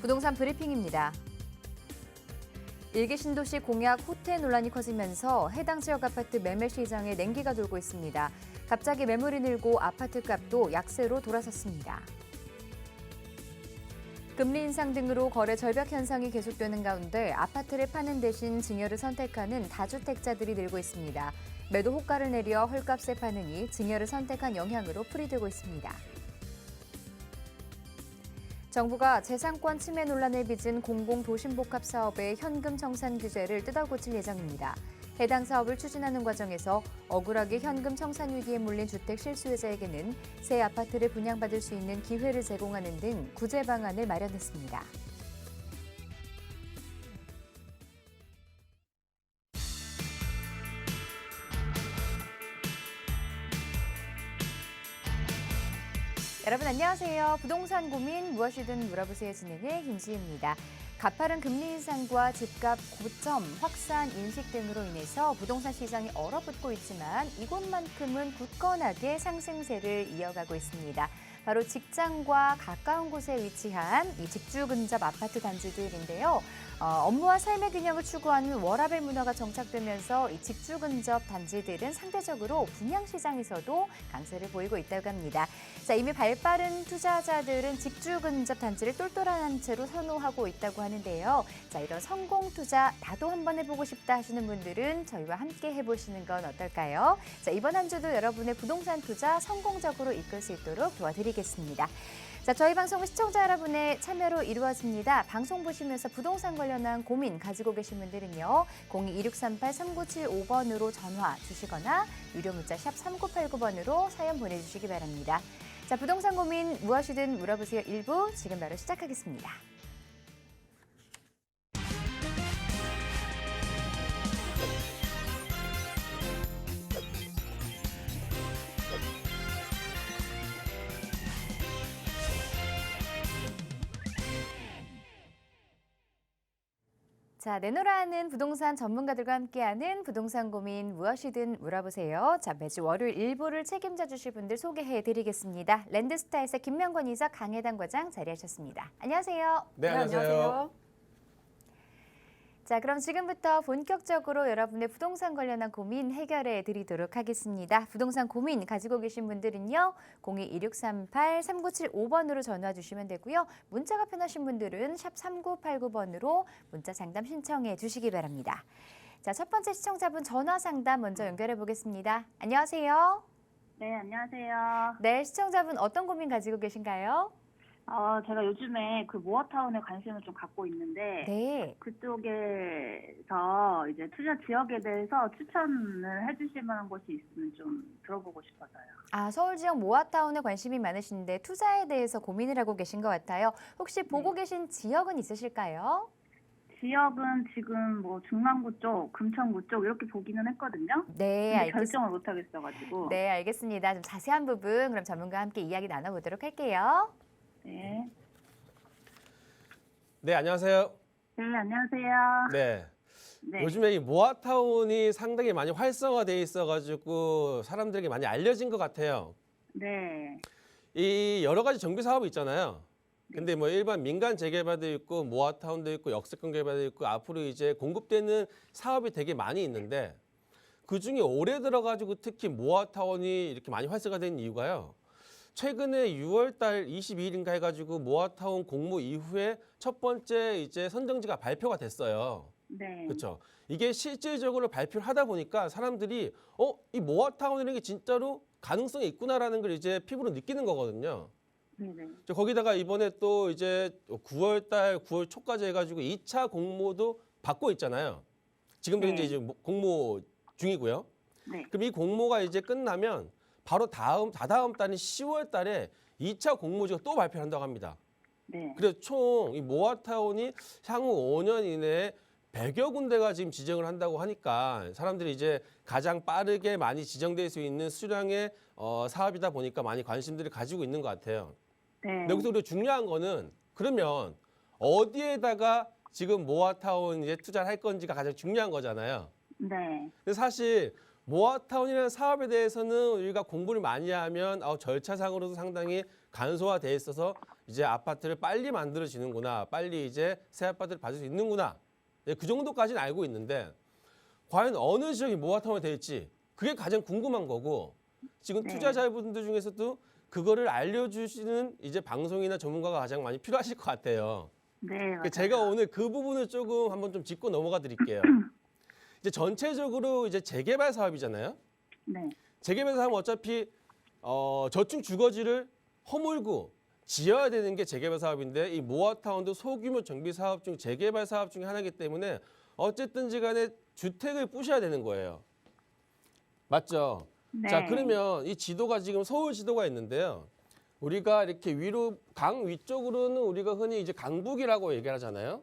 부동산 브리핑입니다. 일기 신도시 공약 호태 논란이 커지면서 해당 지역 아파트 매매 시장에 냉기가 돌고 있습니다. 갑자기 매물이 늘고 아파트 값도 약세로 돌아섰습니다. 금리 인상 등으로 거래 절벽 현상이 계속되는 가운데 아파트를 파는 대신 증여를 선택하는 다주택자들이 늘고 있습니다. 매도 호가를 내려 헐값에 파느니 증여를 선택한 영향으로 풀이되고 있습니다. 정부가 재산권 침해 논란을 빚은 공공도심복합 사업의 현금 청산 규제를 뜯어고칠 예정입니다. 해당 사업을 추진하는 과정에서 억울하게 현금 청산 위기에 몰린 주택 실수요자에게는 새 아파트를 분양받을 수 있는 기회를 제공하는 등 구제 방안을 마련했습니다. 여러분 안녕하세요. 부동산 고민 무엇이든 물어보세요 진행의 김지희입니다. 가파른 금리 인상과 집값 고점 확산 인식 등으로 인해서 부동산 시장이 얼어붙고 있지만 이곳만큼은 굳건하게 상승세를 이어가고 있습니다. 바로 직장과 가까운 곳에 위치한 이 직주 근접 아파트 단지들인데요. 업무와 삶의 균형을 추구하는 워라밸 문화가 정착되면서 이 직주 근접 단지들은 상대적으로 분양 시장에서도 강세를 보이고 있다고 합니다. 자, 이미 발빠른 투자자들은 직주 근접 단지를 똘똘한 채로 선호하고 있다고 하는데요. 자, 이런 성공 투자 나도 한번 해보고 싶다 하시는 분들은 저희와 함께 해보시는 건 어떨까요? 자, 이번 한 주도 여러분의 부동산 투자 성공적으로 이끌 수 있도록 도와드리겠습니다. 자, 저희 방송은 시청자 여러분의 참여로 이루어집니다. 방송 보시면서 부동산 관련한 고민 가지고 계신 분들은요. 02-2638-3975번으로 전화 주시거나 유료 문자 샵 3989번으로 사연 보내주시기 바랍니다. 자, 부동산 고민 무엇이든 물어보세요 1부 지금 바로 시작하겠습니다. 자, 내노라하는 부동산 전문가들과 함께하는 부동산 고민 무엇이든 물어보세요. 자, 매주 월요일 일부를 책임져 주실 분들 소개해드리겠습니다. 랜드스타에서 김명권 이사 강혜단 과장 자리하셨습니다. 안녕하세요. 네, 안녕하세요. 자, 그럼 지금부터 본격적으로 여러분의 부동산 관련한 고민 해결해 드리도록 하겠습니다. 부동산 고민 가지고 계신 분들은요. 02-2638-3975번으로 전화 주시면 되고요. 문자가 편하신 분들은 샵 3989번으로 문자 상담 신청해 주시기 바랍니다. 자, 첫 번째 시청자분 전화 상담 먼저 연결해 보겠습니다. 안녕하세요. 네, 안녕하세요. 네, 시청자분 어떤 고민 가지고 계신가요? 제가 요즘에 그 모아타운에 관심을 좀 갖고 있는데, 네. 그쪽에서 이제 투자 지역에 대해서 추천을 해주실 만한 곳이 있으면 좀 들어보고 싶어서요. 아, 서울 지역 모아타운에 관심이 많으신데 투자에 대해서 고민을 하고 계신 것 같아요. 혹시 보고 계신 지역은 있으실까요? 지역은 지금 뭐 중랑구 쪽, 금천구 쪽 이렇게 보기는 했거든요. 네, 근데 결정을 못 하겠어가지고. 네, 알겠습니다. 좀 자세한 부분 그럼 전문가와 함께 이야기 나눠보도록 할게요. 네. 네, 안녕하세요. 네, 안녕하세요. 네. 네. 요즘에 이 모아타운이 상당히 많이 활성화돼 있어가지고 사람들에게 많이 알려진 것 같아요. 네. 이 여러 가지 정비 사업이 있잖아요. 근데 뭐 일반 민간 재개발도 있고 모아타운도 있고 역세권 개발도 있고 앞으로 이제 공급되는 사업이 되게 많이 있는데 그중에 올해 들어가지고 특히 모아타운이 이렇게 많이 활성화된 이유가요. 최근에 6월 달 22일인가 해가지고 모아타운 공모 이후에 첫 번째 이제 선정지가 발표가 됐어요. 네. 그렇죠. 이게 실질적으로 발표를 하다 보니까 사람들이 이 모아타운이라는 게 진짜로 가능성이 있구나라는 걸 이제 피부로 느끼는 거거든요. 네네. 거기다가 이번에 또 이제 9월 달 9월 초까지 해가지고 2차 공모도 받고 있잖아요. 지금도 네. 이제 공모 중이고요. 네. 그럼 이 공모가 이제 끝나면 바로 다다음 달인 10월 달에 2차 공모지가 또 발표를 한다고 합니다. 네. 그래서 총 이 모아타운이 향후 5년 이내에 100여 군데가 지금 지정을 한다고 하니까 사람들이 이제 가장 빠르게 많이 지정될 수 있는 수량의 사업이다 보니까 많이 관심들을 가지고 있는 것 같아요. 네. 근데 여기서 우리가 중요한 거는 그러면 어디에다가 지금 모아타운 이제 투자를 할 건지가 가장 중요한 거잖아요. 네. 근데 사실 모아타운이라는 사업에 대해서는 우리가 공부를 많이 하면 절차상으로도 상당히 간소화돼 있어서 이제 아파트를 빨리 만들어지는구나, 빨리 이제 새 아파트를 받을 수 있는구나, 네, 그 정도까지는 알고 있는데 과연 어느 지역이 모아타운이 될지 그게 가장 궁금한 거고 지금 네. 투자자분들 중에서도 그거를 알려주시는 이제 방송이나 전문가가 가장 많이 필요하실 것 같아요. 네, 맞아요. 제가 오늘 그 부분을 조금 한번 좀 짚고 넘어가 드릴게요. 이제 전체적으로 이제 재개발 사업이잖아요. 네, 재개발 사업은 어차피 저층 주거지를 허물고 지어야 되는 게 재개발 사업인데 이 모아타운도 소규모 정비 사업 중 재개발 사업 중에 하나이기 때문에 어쨌든지 간에 주택을 부셔야 되는 거예요. 맞죠? 네. 자, 그러면 이 지도가 지금 서울 지도가 있는데요. 우리가 이렇게 위로 강 위쪽으로는 우리가 흔히 이제 강북이라고 얘기하잖아요.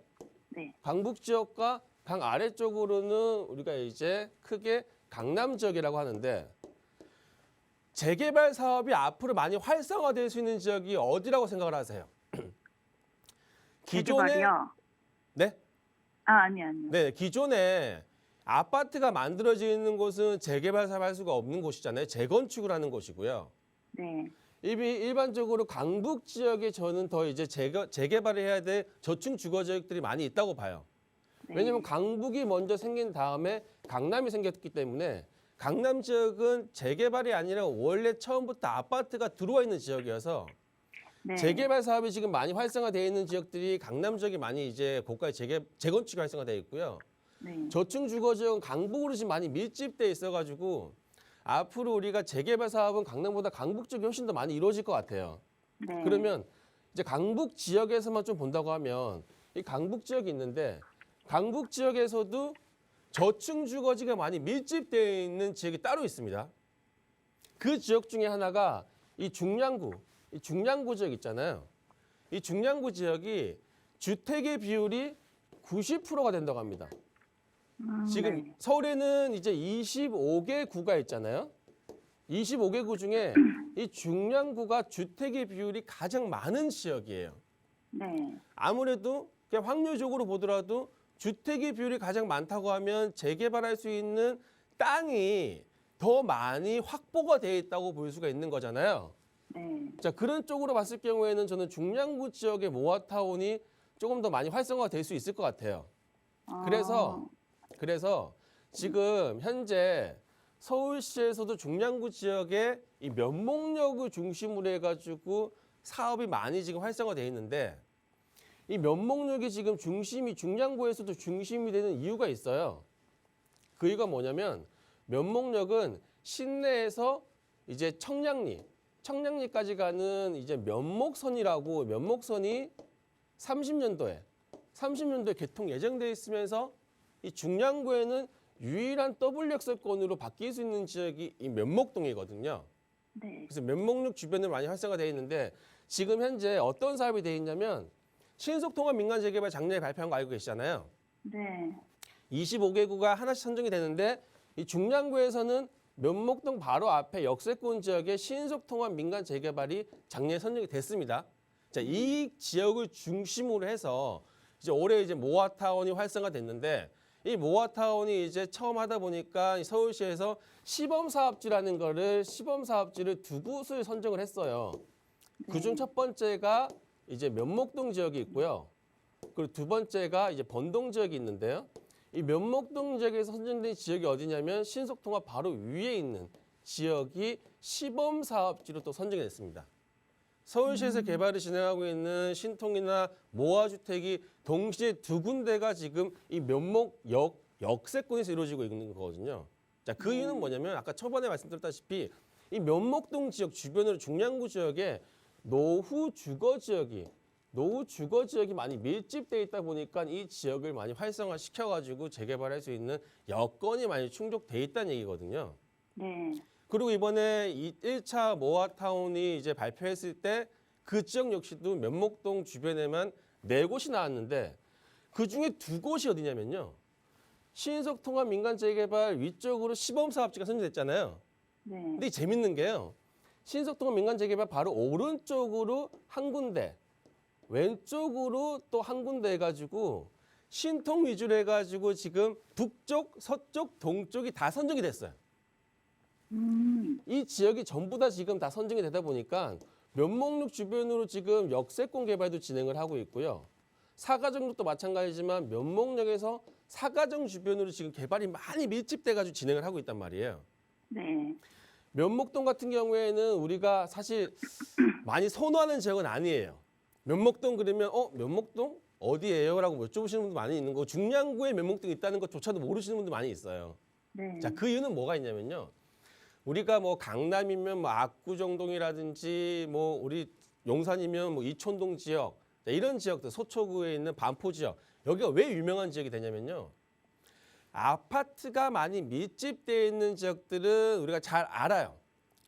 네, 강북 지역과 강 아래쪽으로는 우리가 이제 크게 강남 지역이라고 하는데 재개발 사업이 앞으로 많이 활성화될 수 있는 지역이 어디라고 생각을 하세요? 재개발이요? 네? 아니요. 네, 기존에 아파트가 만들어지는 곳은 재개발 사업 할 수가 없는 곳이잖아요. 재건축을 하는 곳이고요. 네, 일반적으로 강북 지역에 저는 더 이제 재개발을 해야 될 저층 주거 지역들이 많이 있다고 봐요. 네. 왜냐하면 강북이 먼저 생긴 다음에 강남이 생겼기 때문에 강남 지역은 재개발이 아니라 원래 처음부터 아파트가 들어와 있는 지역이어서 네. 재개발 사업이 지금 많이 활성화되어 있는 지역들이 강남 지역이 많이 이제 고가의 재건축이 활성화되어 있고요. 네, 저층 주거 지역은 강북으로 지금 많이 밀집돼 있어가지고 앞으로 우리가 재개발 사업은 강남보다 강북 쪽이 훨씬 더 많이 이루어질 것 같아요. 네. 그러면 이제 강북 지역에서만 좀 본다고 하면 이 강북 지역이 있는데 강북 지역에서도 저층 주거지가 많이 밀집되어 있는 지역이 따로 있습니다. 그 지역 중에 하나가 이 중량구 지역 있잖아요. 이 중량구 지역이 주택의 비율이 90%가 된다고 합니다. 지금 네. 서울에는 이제 25개 구가 있잖아요. 25개 구 중에 이 중량구가 주택의 비율이 가장 많은 지역이에요. 네, 아무래도 그냥 확률적으로 보더라도 주택의 비율이 가장 많다고 하면 재개발할 수 있는 땅이 더 많이 확보가 되어 있다고 볼 수가 있는 거잖아요. 네. 자, 그런 쪽으로 봤을 경우에는 저는 중량구 지역의 모아타운이 조금 더 많이 활성화가 될 수 있을 것 같아요. 그래서 지금 현재 서울시에서도 중량구 지역에 이 면목역을 중심으로 해가지고 사업이 많이 지금 활성화되어 있는데 이 면목역이 지금 중량구에서도 중심이 되는 이유가 있어요. 그 이유가 뭐냐면 면목역은 시내에서 이제 청량리까지 가는 이제 면목선이라고 면목선이 30년도에 개통 예정돼 있으면서 이 중량구에는 유일한 W역세권으로 바뀔 수 있는 지역이 이 면목동이거든요. 네, 그래서 면목역 주변으로 많이 활성화되어 있는데 지금 현재 어떤 사업이 되어 있냐면 신속통합 민간 재개발 작년에 발표한 거 알고 계시잖아요. 네. 25개 구가 하나씩 선정이 되는데 이 중량구에서는 면목동 바로 앞에 역세권 지역의 신속통합 민간 재개발이 작년에 선정이 됐습니다. 자, 이 지역을 중심으로 해서 이제 올해 이제 모아타운이 활성화됐는데 이 모아타운이 이제 처음 하다 보니까 서울시에서 시범사업지를 두 곳을 선정을 했어요. 그중 첫 번째가 이제 면목동 지역이 있고요. 그리고 두 번째가 이제 번동 지역이 있는데요. 이 면목동 지역에서 선정된 지역이 어디냐면 신속통합 바로 위에 있는 지역이 시범사업지로 또 선정이 됐습니다. 서울시에서 개발을 진행하고 있는 신통이나 모아주택이 동시에 두 군데가 지금 이 면목역 역세권에서 이루어지고 있는 거거든요. 자, 그 이유는 뭐냐면 아까 초반에 말씀드렸다시피 이 면목동 지역 주변으로 중량구 지역에 노후 주거 지역이 많이 밀집돼 있다 보니까 이 지역을 많이 활성화시켜가지고 재개발할 수 있는 여건이 많이 충족돼 있다는 얘기거든요. 네. 그리고 이번에 1차 모아타운이 이제 발표했을 때 그 지역 역시도 면목동 주변에만 4곳이 나왔는데 그 중에 2곳이 어디냐면요. 신속통합 민간 재개발 위쪽으로 시범사업지가 선정됐잖아요. 네. 근데 이 재밌는 게요. 신속통합 민간 재개발 바로 오른쪽으로 한 군데, 왼쪽으로 또 한 군데 해가지고 신통 위주로 해가지고 지금 북쪽, 서쪽, 동쪽이 다 선정이 됐어요. 이 지역이 전부 다 지금 다 선정이 되다 보니까 면목역 주변으로 지금 역세권 개발도 진행을 하고 있고요. 사가정역도 마찬가지지만 면목역에서 사가정 주변으로 지금 개발이 많이 밀집돼가지고 진행을 하고 있단 말이에요. 네. 면목동 같은 경우에는 우리가 사실 많이 선호하는 지역은 아니에요. 면목동 그러면 면목동 어디예요? 라고 여쭤보시는 분도 많이 있는 거고 중량구에 면목동이 있다는 것조차도 모르시는 분도 많이 있어요. 네. 자, 그 이유는 뭐가 있냐면요. 우리가 뭐 강남이면 뭐 압구정동이라든지 뭐 우리 용산이면 뭐 이촌동 지역 이런 지역들 서초구에 있는 반포 지역 여기가 왜 유명한 지역이 되냐면요. 아파트가 많이 밀집되어 있는 지역들은 우리가 잘 알아요.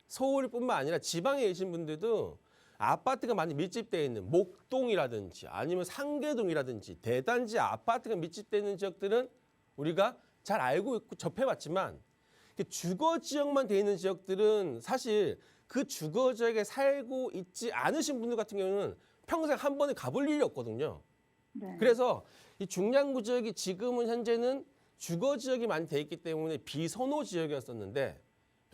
서울뿐만 아니라 지방에 계신 분들도 아파트가 많이 밀집되어 있는 목동이라든지 아니면 상계동이라든지 대단지 아파트가 밀집되어 있는 지역들은 우리가 잘 알고 있고 접해봤지만 주거 지역만 돼 있는 지역들은 사실 그 주거 지역에 살고 있지 않으신 분들 같은 경우는 평생 한 번에 가볼 일이 없거든요. 네. 그래서 이 중량구 지역이 지금은 현재는 주거 지역이 많이 돼 있기 때문에 비선호 지역이었었는데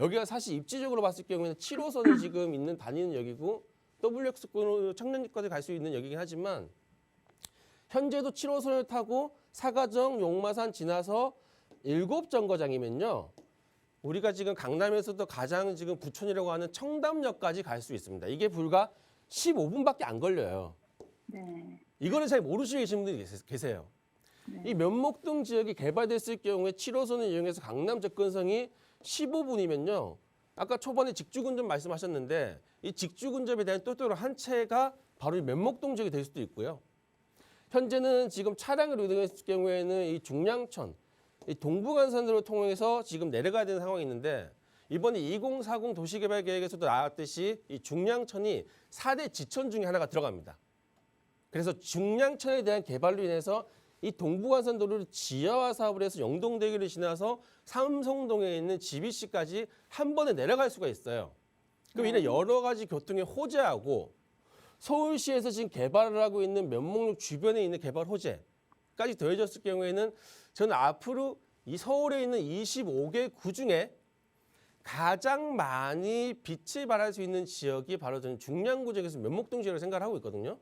여기가 사실 입지적으로 봤을 경우에는 7호선이 지금 있는 다니는 역이고 WX권으로 청량리까지 갈 수 있는 역이긴 하지만 현재도 7호선을 타고 사가정, 용마산 지나서 7정거장이면요. 우리가 지금 강남에서도 가장 지금 부촌이라고 하는 청담역까지 갈 수 있습니다. 이게 불과 15분밖에 안 걸려요. 네. 이거를 잘 모르시고 계신 분들이 계세요. 네. 이 면목동 지역이 개발됐을 경우에 7호선을 이용해서 강남 접근성이 15분이면요. 아까 초반에 직주근접 말씀하셨는데 이 직주근접에 대한 또또로 한 채가 바로 이 면목동 지역이 될 수도 있고요. 현재는 지금 차량을 이동했을 경우에는 이 중량천, 이 동부간선도로 통해서 지금 내려가야 되는 상황이 있는데 이번에 2040 도시개발계획에서도 나왔듯이 이 중량천이 4대 지천 중에 하나가 들어갑니다. 그래서 중량천에 대한 개발로 인해서 이 동부간선도로를 지하화 사업을 해서 영동대교를 지나서 삼성동에 있는 GBC까지 한 번에 내려갈 수가 있어요. 그럼 이런 여러 가지 교통의 호재하고 서울시에서 지금 개발을 하고 있는 면목역 주변에 있는 개발 호재까지 더해졌을 경우에는 저는 앞으로 이 서울에 있는 25개 구 중에 가장 많이 빛을 발할 수 있는 지역이 바로 저는 중량구 지역에서 면목동 지역을 생각을 하고 있거든요.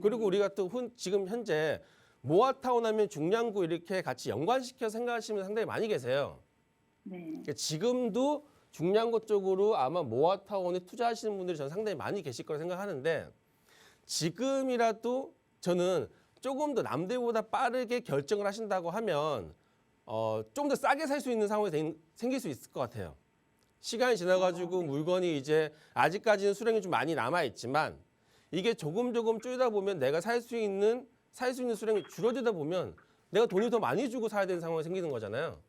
그리고 우리가 또 지금 현재 모아타운 하면 중량구 이렇게 같이 연관시켜서 생각하시는 분들 상당히 많이 계세요. 네. 그러니까 지금도 중량구 쪽으로 아마 모아타운에 투자하시는 분들이 저는 상당히 많이 계실 거라 생각하는데 지금이라도 저는 조금 더 남들보다 빠르게 결정을 하신다고 하면 좀 더 싸게 살 수 있는 상황이 생길 수 있을 것 같아요. 시간이 지나가지고 물건이 이제 아직까지는 수량이 좀 많이 남아있지만 이게 조금 줄이다 보면 내가 살 수 있는 수량이 줄어들다 보면 내가 돈을 더 많이 주고 사야 되는 상황이 생기는 거잖아요.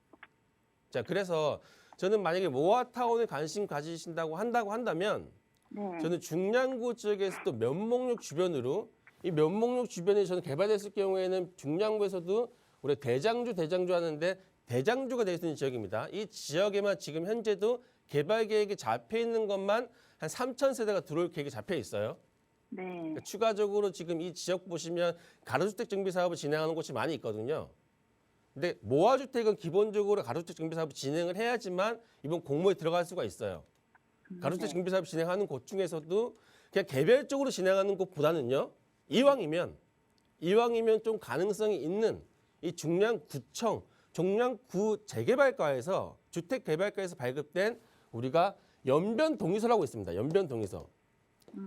자, 그래서 저는 만약에 모아타운에 관심 가지신다고 한다면 네. 저는 중량구 지역에서도 면목역 주변으로 이 면목역 주변에 저는 개발됐을 경우에는 중량구에서도 우리 대장주 하는데 대장주가 될 수 있는 지역입니다. 이 지역에만 지금 현재도 개발 계획이 잡혀 있는 것만 한 3,000세대가 들어올 계획이 잡혀 있어요. 네. 그러니까 추가적으로 지금 이 지역 보시면 가로주택 정비 사업을 진행하는 곳이 많이 있거든요. 근데 모아주택은 기본적으로 가로주택 정비 사업을 진행을 해야지만 이번 공모에 들어갈 수가 있어요. 가로주택 정비 사업 진행하는 곳 중에서도 그냥 개별적으로 진행하는 곳보다는요. 이왕이면 좀 가능성이 있는 이 중량구청, 중량구 재개발과에서 주택개발과에서 발급된 우리가 연변동의서라고 있습니다. 연변동의서.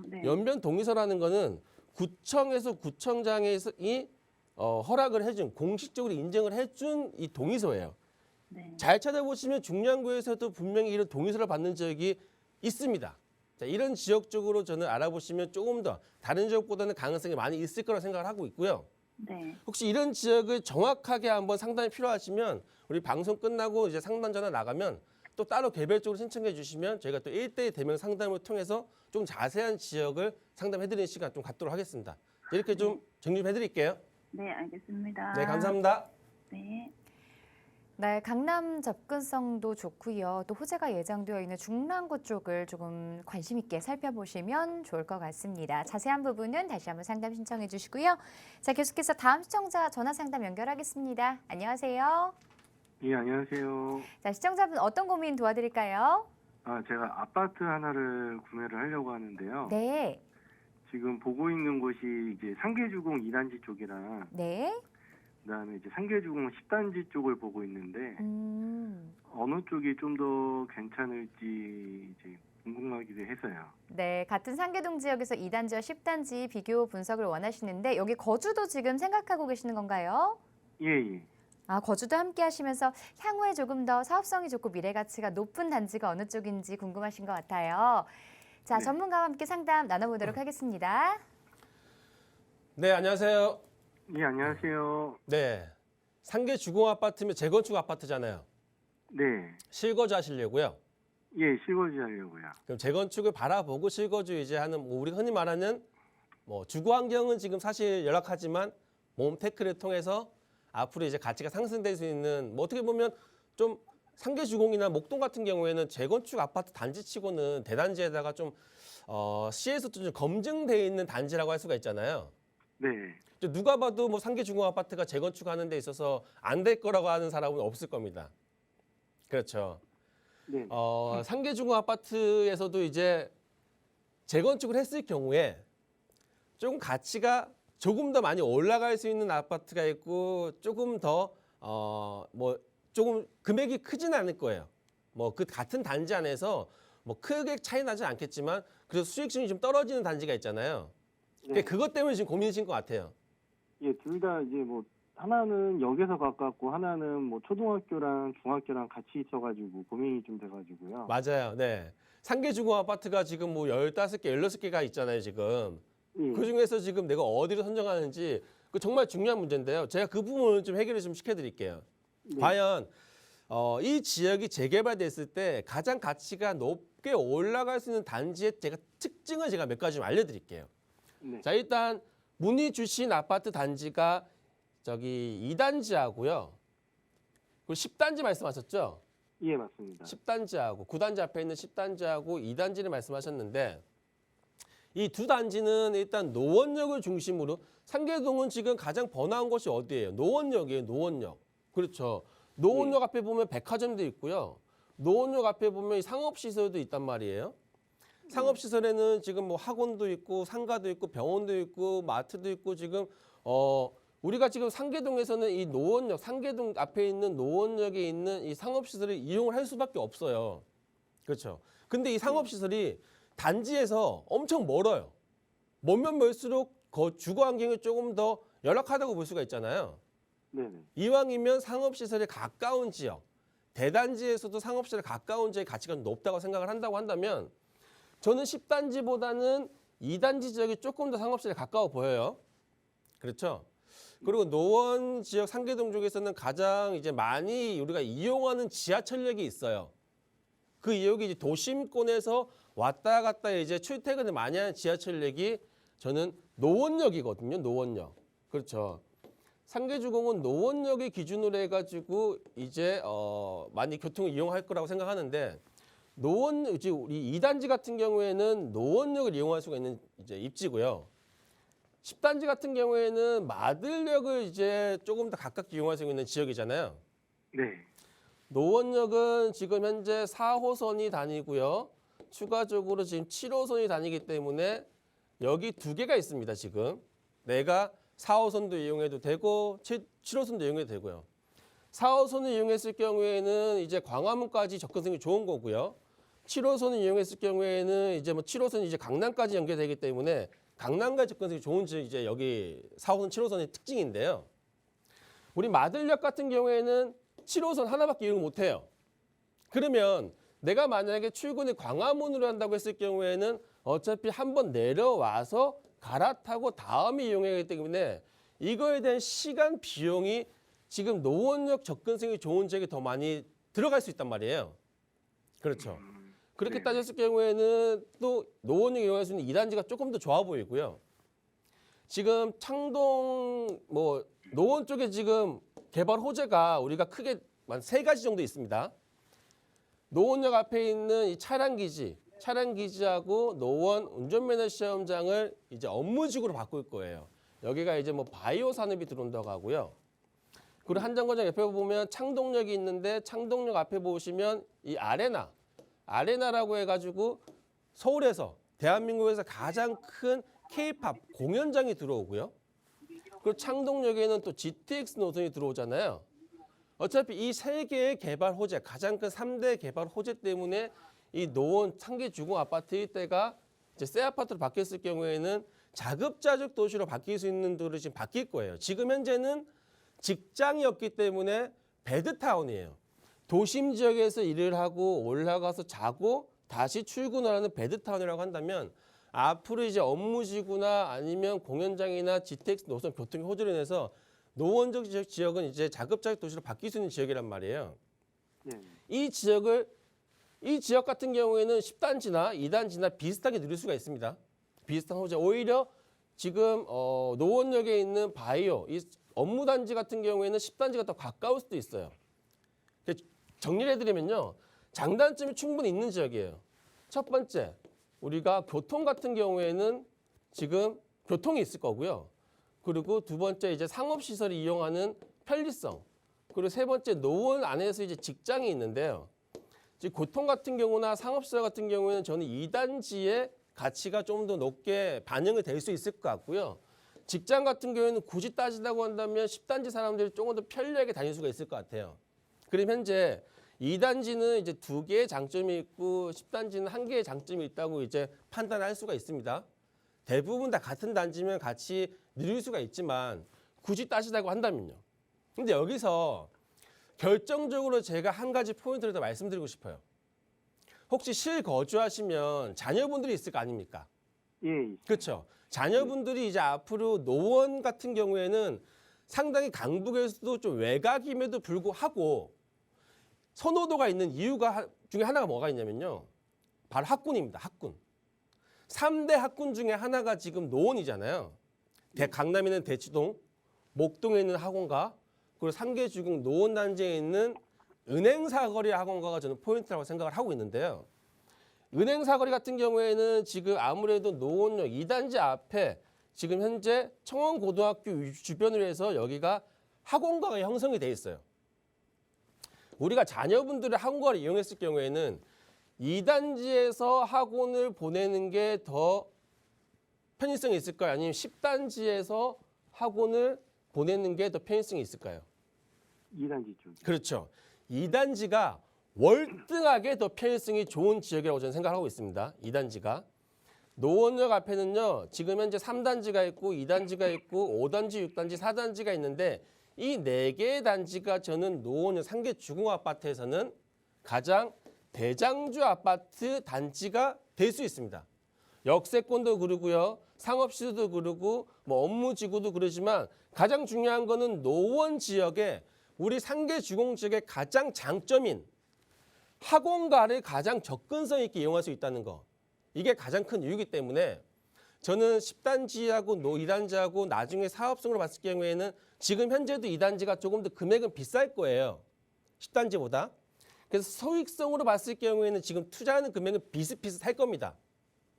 네. 연변동의서라는 거는 구청에서 구청장이 허락을 해준 공식적으로 인정을 해준 이 동의서예요. 네. 잘 찾아보시면 중량구에서도 분명히 이런 동의서를 받는 지역이 있습니다. 자, 이런 지역 쪽으로 저는 알아보시면 조금 더 다른 지역보다는 가능성이 많이 있을 거라 생각을 하고 있고요. 네. 혹시 이런 지역을 정확하게 한번 상담이 필요하시면 우리 방송 끝나고 이제 상담 전화 나가면 또 따로 개별적으로 신청해 주시면 저희가 또 1대1 대면 상담을 통해서 좀 자세한 지역을 상담해 드리는 시간 좀 갖도록 하겠습니다. 이렇게 좀 정리해 드릴게요. 네, 알겠습니다. 네, 감사합니다. 네. 네, 강남 접근성도 좋고요. 또 호재가 예정되어 있는 중랑구 쪽을 조금 관심 있게 살펴보시면 좋을 것 같습니다. 자세한 부분은 다시 한번 상담 신청해 주시고요. 자, 계속해서 다음 시청자 전화 상담 연결하겠습니다. 안녕하세요. 예, 안녕하세요. 자, 시청자분 어떤 고민 도와드릴까요? 제가 아파트 하나를 구매를 하려고 하는데요. 네. 지금 보고 있는 곳이 이제 상계주공 2단지 쪽이랑 네. 그다음에 이제 상계주공 10단지 쪽을 보고 있는데 어느 쪽이 좀 더 괜찮을지 이제 궁금하기도 해서요. 네, 같은 상계동 지역에서 2단지와 10단지 비교 분석을 원하시는데 여기 거주도 지금 생각하고 계시는 건가요? 예, 예. 아, 거주도 함께 하시면서 향후에 조금 더 사업성이 좋고 미래 가치가 높은 단지가 어느 쪽인지 궁금하신 것 같아요. 자, 네. 전문가와 함께 상담 나눠보도록 하겠습니다. 네, 안녕하세요. 예, 안녕하세요. 네, 상계 주공 아파트면 재건축 아파트잖아요. 네. 실거주 하시려고요. 예, 실거주 하려고요. 그럼 재건축을 바라보고 실거주 이제 하는 뭐 우리 흔히 말하는 뭐 주거 환경은 지금 사실 열악하지만 몬테크를 통해서 앞으로 이제 가치가 상승될 수 있는 뭐 어떻게 보면 좀 상계 주공이나 목동 같은 경우에는 재건축 아파트 단지치고는 대단지에다가 좀 시에서도 좀 검증돼 있는 단지라고 할 수가 있잖아요. 네. 누가 봐도 뭐 상계 주공 아파트가 재건축하는 데 있어서 안 될 거라고 하는 사람은 없을 겁니다. 그렇죠. 네. 상계 주공 아파트에서도 이제 재건축을 했을 경우에 조금 가치가 조금 더 많이 올라갈 수 있는 아파트가 있고 조금 더 뭐 조금 금액이 크진 않을 거예요. 뭐 그 같은 단지 안에서 뭐 크게 차이 나지 않겠지만 그래도 수익성이 좀 떨어지는 단지가 있잖아요. 네. 그것 때문에 지금 고민이신 것 같아요. 예, 둘 다 이제 뭐 하나는 역에서 가깝고 하나는 뭐 초등학교랑 중학교랑 같이 있어가지고 고민이 좀 돼가지고요. 맞아요. 네. 상계 주공 아파트가 지금 뭐 15개, 16개가 있잖아요, 지금. 예. 그 중에서 지금 내가 어디를 선정하는지 그 정말 중요한 문제인데요. 제가 그 부분을 좀 해결을 좀 시켜드릴게요. 네. 과연 이 지역이 재개발됐을 때 가장 가치가 높게 올라갈 수 있는 단지의 제가 특징을 제가 몇 가지 좀 알려드릴게요. 네. 자, 일단 문의 주신 아파트 단지가 저기 2단지하고요. 그리고 10단지 말씀하셨죠? 예, 맞습니다. 10단지하고 9단지 앞에 있는 10단지하고 2단지를 말씀하셨는데 이 두 단지는 일단 노원역을 중심으로 상계동은 지금 가장 번화한 곳이 어디예요? 노원역이에요. 노원역. 그렇죠. 노원역 앞에 보면 백화점도 있고요. 노원역 앞에 보면 상업시설도 있단 말이에요. 상업시설에는 지금 뭐 학원도 있고 상가도 있고 병원도 있고 마트도 있고 지금 우리가 지금 상계동에서는 이 노원역, 상계동 앞에 있는 노원역에 있는 이 상업시설을 이용을 할 수밖에 없어요. 그렇죠. 근데 이 상업시설이 단지에서 엄청 멀어요. 멀면 멀수록 주거 환경이 조금 더 열악하다고 볼 수가 있잖아요. 네네. 이왕이면 상업시설에 가까운 지역, 대단지에서도 상업시설에 가까운 지역의 가치가 좀 높다고 생각을 한다고 한다면 저는 10단지보다는 2단지 지역이 조금 더 상업시설에 가까워 보여요. 그렇죠? 그리고 노원 지역 상계동 쪽에서는 가장 이제 많이 우리가 이용하는 지하철역이 있어요. 그 이역이 이제 도심권에서 왔다 갔다 이제 출퇴근을 많이 하는 지하철역이 저는 노원역이거든요. 노원역. 그렇죠. 상계주공은 노원역을 기준으로 해가지고 이제 많이 교통을 이용할 거라고 생각하는데 노원 이제 우리 2단지 같은 경우에는 노원역을 이용할 수가 있는 이제 입지고요. 10단지 같은 경우에는 마들역을 이제 조금 더 가깝게 이용할 수 있는 지역이잖아요. 네. 노원역은 지금 현재 4호선이 다니고요. 추가적으로 지금 7호선이 다니기 때문에 여기 두 개가 있습니다. 지금 내가 4호선도 이용해도 되고 7호선도 이용해도 되고요. 4호선을 이용했을 경우에는 이제 광화문까지 접근성이 좋은 거고요. 7호선을 이용했을 경우에는 이제 뭐 7호선이 이제 강남까지 연결되기 때문에 강남까지 접근성이 좋은 이제 여기 4호선, 7호선의 특징인데요. 우리 마들역 같은 경우에는 7호선 하나밖에 이용 못 해요. 그러면 내가 만약에 출근을 광화문으로 한다고 했을 경우에는 어차피 한번 내려와서 갈아타고 다음에 이용해야 하기 때문에 이거에 대한 시간 비용이 지금 노원역 접근성이 좋은 지역에 더 많이 들어갈 수 있단 말이에요. 그렇죠. 그렇게 네. 따졌을 경우에는 또 노원역 이용할 수 있는 2단지가 조금 더 좋아 보이고요. 지금 창동 뭐 노원 쪽에 지금 개발 호재가 우리가 크게 한 3가지 정도 있습니다. 노원역 앞에 있는 이 차량기지하고 노원 운전면허 시험장을 이제 업무직으로 바꿀 거예요. 여기가 이제 뭐 바이오 산업이 들어온다고 하고요. 그리고 한정거장 옆에 보면 창동역이 있는데 창동역 앞에 보시면 이 아레나라고 해가지고 서울에서 대한민국에서 가장 큰 K-팝 공연장이 들어오고요. 그리고 창동역에는 또 GTX 노선이 들어오잖아요. 어차피 이 세 개의 개발 호재, 가장 큰 3대 개발 호재 때문에 이 노원 상계주공 아파트 일대가 이제 새 아파트로 바뀌었을 경우에는 자급자족 도시로 바뀔 수 있는 도로 지금 바뀔 거예요. 지금 현재는 직장이었기 때문에 베드타운이에요. 도심 지역에서 일을 하고 올라가서 자고 다시 출근을 하는 베드타운이라고 한다면 앞으로 이제 업무지구나 아니면 공연장이나 GTX 노선 교통의 호재로 인해서 노원적 지역은 이제 자급자족 도시로 바뀔 수 있는 지역이란 말이에요. 네. 이 지역 같은 경우에는 10단지나 2단지나 비슷하게 누릴 수가 있습니다. 비슷한 호재. 오히려 지금 노원역에 있는 바이오, 이 업무단지 같은 경우에는 10단지가 더 가까울 수도 있어요. 정리를 해드리면요. 장단점이 충분히 있는 지역이에요. 첫 번째, 우리가 교통 같은 경우에는 지금 교통이 있을 거고요. 그리고 두 번째 이제 상업시설을 이용하는 편리성. 그리고 세 번째 노원 안에서 이제 직장이 있는데요. 지금 교통 같은 경우나 상업시설 같은 경우에는 저는 2단지의 가치가 좀 더 높게 반영이 될 수 있을 것 같고요. 직장 같은 경우에는 굳이 따지다고 한다면 10단지 사람들이 조금 더 편리하게 다닐 수가 있을 것 같아요. 그럼 현재 2단지는 이제 2개의 장점이 있고 10단지는 1개의 장점이 있다고 이제 판단할 수가 있습니다. 대부분 다 같은 단지면 같이 누릴 수가 있지만 굳이 따지다고 한다면요. 근데 여기서 결정적으로 제가 한 가지 포인트를 더 말씀드리고 싶어요. 혹시 실거주하시면 자녀분들이 있을 거 아닙니까? 예. 그렇죠. 자녀분들이 이제 앞으로 노원 같은 경우에는 상당히 강북에서도 좀 외곽임에도 불구하고 선호도가 있는 이유가 중에 하나가 뭐가 있냐면요. 바로 학군입니다. 학군. 3대 학군 중에 하나가 지금 노원이잖아요. 강남에 있는 대치동, 목동에 있는 학원가, 그리고 상계주공 노원단지에 있는 은행사거리 학원가가 저는 포인트라고 생각을 하고 있는데요. 은행사거리 같은 경우에는 지금 아무래도 노원역 2단지 앞에 지금 현재 청원고등학교 주변으로 해서 여기가 학원가가 형성이 돼 있어요. 우리가 자녀분들의 학원가를 이용했을 경우에는 2단지에서 학원을 보내는 게 더 편의성이 있을까요? 아니면 10단지에서 학원을 보내는 게 더 편의성이 있을까요? 2단지 쪽. 그렇죠. 2단지가 월등하게 더 편의성이 좋은 지역이라고 저는 생각하고 있습니다. 2단지가. 노원역 앞에는요. 지금 현재 3단지가 있고 2단지가 있고 5단지, 6단지, 4단지가 있는데 이 4개의 단지가 저는 노원역 상계주공 아파트에서는 가장 대장주 아파트 단지가 될 수 있습니다. 역세권도 그러고요. 상업시설도 그러고 뭐 업무지구도 그러지만 가장 중요한 거는 노원 지역에 우리 상계주공 지역의 가장 장점인 학원가를 가장 접근성 있게 이용할 수 있다는 거. 이게 가장 큰 이유이기 때문에 저는 10단지하고 2단지하고 나중에 사업성으로 봤을 경우에는 지금 현재도 2단지가 조금 더 금액은 비쌀 거예요. 10단지보다. 그래서 소익성으로 봤을 경우에는 지금 투자하는 금액은 비슷비슷할 겁니다.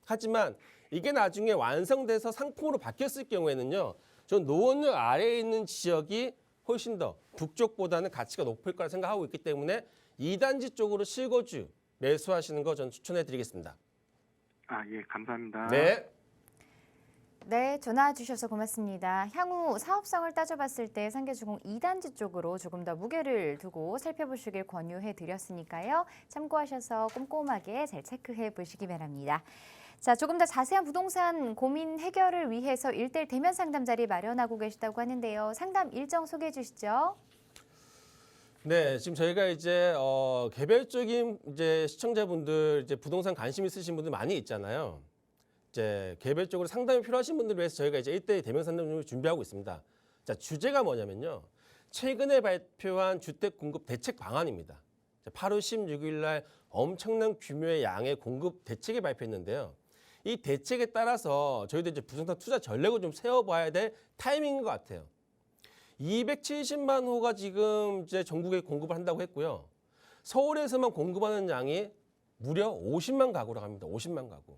하지만 이게 나중에 완성돼서 상품으로 바뀌었을 경우에는요. 전 노원역 아래에 있는 지역이 훨씬 더 북쪽보다는 가치가 높을 거라 생각하고 있기 때문에 2단지 쪽으로 실거주 매수하시는 거 저는 추천해 드리겠습니다. 아, 예, 감사합니다. 네. 네, 전화 주셔서 고맙습니다. 향후 사업성을 따져봤을 때 상계주공 2단지 쪽으로 조금 더 무게를 두고 살펴보시길 권유해 드렸으니까요. 참고하셔서 꼼꼼하게 잘 체크해 보시기 바랍니다. 자, 조금 더 자세한 부동산 고민 해결을 위해서 1:1 대면 상담 자리 마련하고 계시다고 하는데요. 상담 일정 소개해 주시죠. 네, 지금 저희가 이제 개별적인 이제 시청자분들 이제 부동산 관심 있으신 분들 많이 있잖아요. 이제 개별적으로 상담이 필요하신 분들을 위해서 저희가 이제 1:1 대면 상담을 준비하고 있습니다. 자, 주제가 뭐냐면요. 최근에 발표한 주택 공급 대책 방안입니다. 8월 16일 날 엄청난 규모의 양의 공급 대책이 발표했는데요. 이 대책에 따라서 저희도 이제 부동산 투자 전략을 좀 세워봐야 될 타이밍인 것 같아요. 270만 호가 지금 이제 전국에 공급을 한다고 했고요. 서울에서만 공급하는 양이 무려 50만 가구라고 합니다. 50만 가구.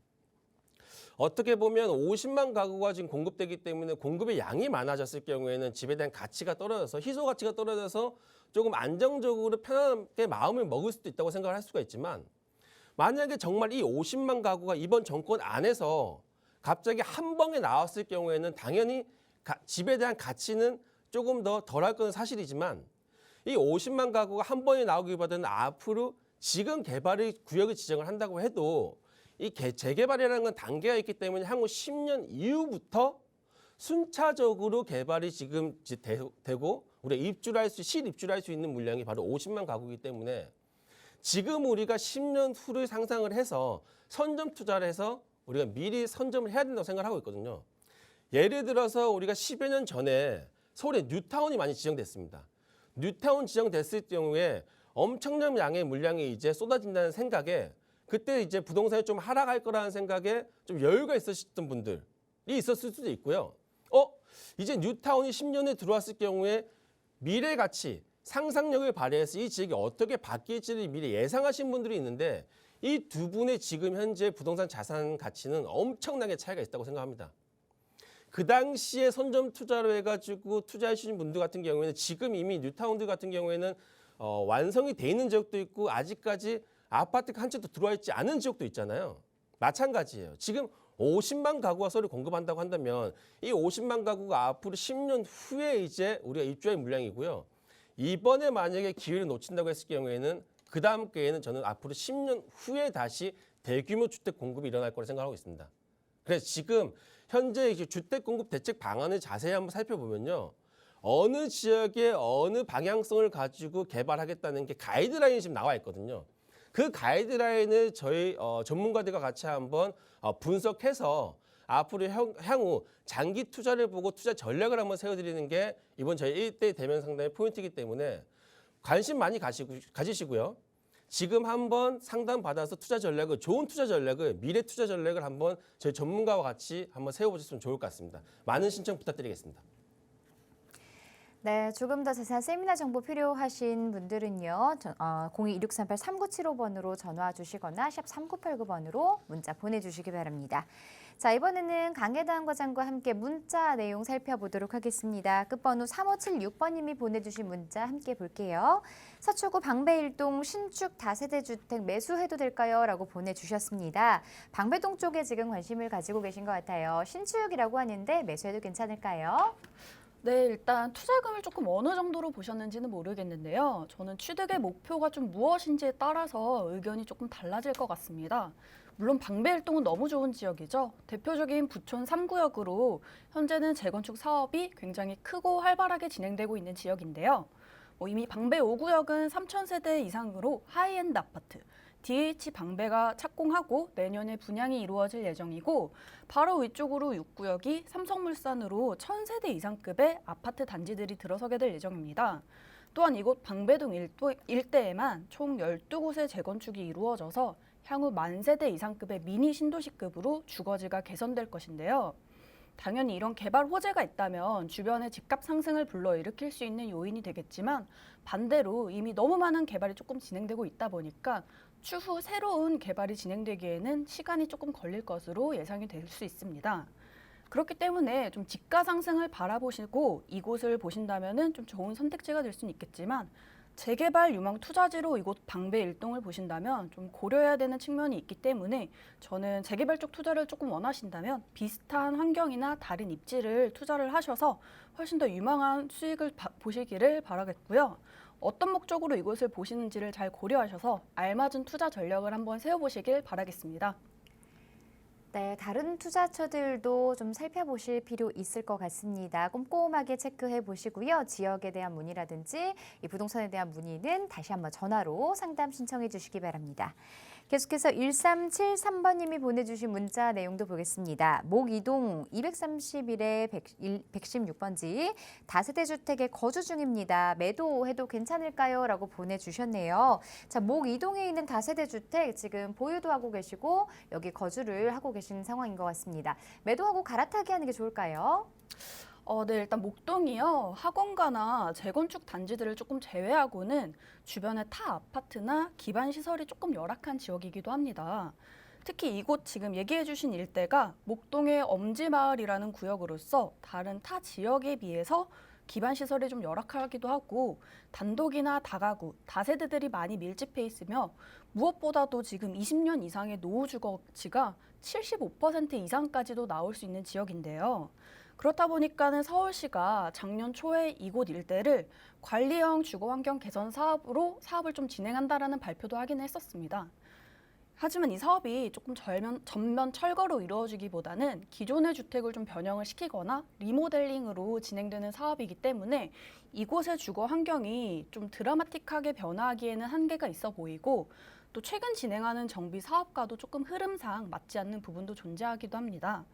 어떻게 보면 50만 가구가 지금 공급되기 때문에 공급의 양이 많아졌을 경우에는 집에 대한 가치가 떨어져서 희소 가치가 떨어져서 조금 안정적으로 편하게 마음을 먹을 수도 있다고 생각을 할 수가 있지만 만약에 정말 이 50만 가구가 이번 정권 안에서 갑자기 한 번에 나왔을 경우에는 당연히 집에 대한 가치는 조금 더 덜할 건 사실이지만 이 50만 가구가 한 번에 나오기보다는 앞으로 지금 개발의 구역을 지정을 한다고 해도 이 재개발이라는 건 단계가 있기 때문에 향후 10년 이후부터 순차적으로 개발이 지금 되고 우리가 실입주할 수 있는 물량이 바로 50만 가구이기 때문에 지금 우리가 10년 후를 상상을 해서 선점 투자를 해서 우리가 미리 선점을 해야 된다고 생각을 하고 있거든요. 예를 들어서 우리가 10여 년 전에 서울에 뉴타운이 많이 지정됐습니다. 뉴타운 지정됐을 경우에 엄청난 양의 물량이 이제 쏟아진다는 생각에 그때 이제 부동산이 좀 하락할 거라는 생각에 좀 여유가 있으셨던 분들이 있었을 수도 있고요. 이제 뉴타운이 10년에 들어왔을 경우에 미래 가치, 상상력을 발휘해서 이 지역이 어떻게 바뀔지를 미리 예상하신 분들이 있는데 이 두 분의 지금 현재 부동산 자산 가치는 엄청나게 차이가 있다고 생각합니다. 그 당시에 선점 투자로 해가지고 투자하시는 분들 같은 경우에는 지금 이미 뉴타운들 같은 경우에는 완성이 돼 있는 지역도 있고 아직까지 아파트가 한 채도 들어와 있지 않은 지역도 있잖아요. 마찬가지예요. 지금 50만 가구가 서로 공급한다고 한다면 이 50만 가구가 앞으로 10년 후에 이제 우리가 입주할 물량이고요. 이번에 만약에 기회를 놓친다고 했을 경우에는 그 다음 기회에는 저는 앞으로 10년 후에 다시 대규모 주택 공급이 일어날 거라 생각하고 있습니다. 그래서 지금 현재 주택 공급 대책 방안을 자세히 한번 살펴보면요. 어느 지역에 어느 방향성을 가지고 개발하겠다는 게 가이드라인이 지금 나와 있거든요. 그 가이드라인을 저희 전문가들과 같이 한번 분석해서 앞으로 향후 장기 투자를 보고 투자 전략을 한번 세워드리는 게 이번 저희 1대 대면 상담의 포인트이기 때문에 관심 많이 가지시고요. 지금 한번 상담 받아서 좋은 투자 전략을 미래 투자 전략을 한번 저희 전문가와 같이 한번 세워보셨으면 좋을 것 같습니다. 많은 신청 부탁드리겠습니다. 네, 조금 더 자세한 세미나 정보 필요하신 분들은요. 02-2638-3975번으로 전화 주시거나 샵 3989번으로 문자 보내주시기 바랍니다. 자, 이번에는 강혜단 과장과 함께 문자 내용 살펴보도록 하겠습니다. 끝번호 3576번님이 보내주신 문자 함께 볼게요. 서초구 방배일동 신축 다세대 주택 매수해도 될까요? 라고 보내주셨습니다. 방배동 쪽에 지금 관심을 가지고 계신 것 같아요. 신축이라고 하는데 매수해도 괜찮을까요? 네, 일단 투자금을 조금 어느 정도로 보셨는지는 모르겠는데요. 저는 취득의 목표가 좀 무엇인지에 따라서 의견이 조금 달라질 것 같습니다. 물론 방배일동은 너무 좋은 지역이죠. 대표적인 부촌 3구역으로 현재는 재건축 사업이 굉장히 크고 활발하게 진행되고 있는 지역인데요. 이미 방배 5구역은 3,000세대 이상으로 하이엔드 아파트, DH 방배가 착공하고 내년에 분양이 이루어질 예정이고 바로 위쪽으로 6구역이 삼성물산으로 1,000세대 이상급의 아파트 단지들이 들어서게 될 예정입니다. 또한 이곳 방배동 일대에만 총 12곳의 재건축이 이루어져서 향후 10,000세대 이상급의 미니 신도시급으로 주거지가 개선될 것인데요. 당연히 이런 개발 호재가 있다면 주변의 집값 상승을 불러일으킬 수 있는 요인이 되겠지만 반대로 이미 너무 많은 개발이 조금 진행되고 있다 보니까 추후 새로운 개발이 진행되기에는 시간이 조금 걸릴 것으로 예상이 될 수 있습니다. 그렇기 때문에 좀 집가 상승을 바라보시고 이곳을 보신다면은 좀 좋은 선택지가 될 수는 있겠지만 재개발 유망 투자지로 이곳 방배 일동을 보신다면 좀 고려해야 되는 측면이 있기 때문에 저는 재개발 쪽 투자를 조금 원하신다면 비슷한 환경이나 다른 입지를 투자를 하셔서 훨씬 더 유망한 수익을 보시기를 바라겠고요. 어떤 목적으로 이곳을 보시는지를 잘 고려하셔서 알맞은 투자 전략을 한번 세워보시길 바라겠습니다. 네, 다른 투자처들도 좀 살펴보실 필요 있을 것 같습니다. 꼼꼼하게 체크해 보시고요. 지역에 대한 문의라든지 이 부동산에 대한 문의는 다시 한번 전화로 상담 신청해 주시기 바랍니다. 계속해서 1373번님이 보내주신 문자 내용도 보겠습니다. 목이동 231에 116번지 다세대 주택에 거주 중입니다. 매도해도 괜찮을까요? 라고 보내주셨네요. 자, 목이동에 있는 다세대 주택 지금 보유도 하고 계시고 여기 거주를 하고 계신 상황인 것 같습니다. 매도하고 갈아타기 하는 게 좋을까요? 네, 일단 목동이요. 학원가나 재건축 단지들을 조금 제외하고는 주변에 타 아파트나 기반 시설이 조금 열악한 지역이기도 합니다. 특히 이곳 지금 얘기해 주신 일대가 목동의 엄지마을이라는 구역으로서 다른 타 지역에 비해서 기반 시설이 좀 열악하기도 하고 단독이나 다가구, 다세대들이 많이 밀집해 있으며 무엇보다도 지금 20년 이상의 노후 주거지가 75% 이상까지도 나올 수 있는 지역인데요. 그렇다 보니까는 서울시가 작년 초에 이곳 일대를 관리형 주거환경 개선 사업으로 사업을 좀 진행한다라는 발표도 하긴 했었습니다. 하지만 이 사업이 조금 전면 철거로 이루어지기보다는 기존의 주택을 좀 변형을 시키거나 리모델링으로 진행되는 사업이기 때문에 이곳의 주거 환경이 좀 드라마틱하게 변화하기에는 한계가 있어 보이고 또 최근 진행하는 정비 사업과도 조금 흐름상 맞지 않는 부분도 존재하기도 합니다.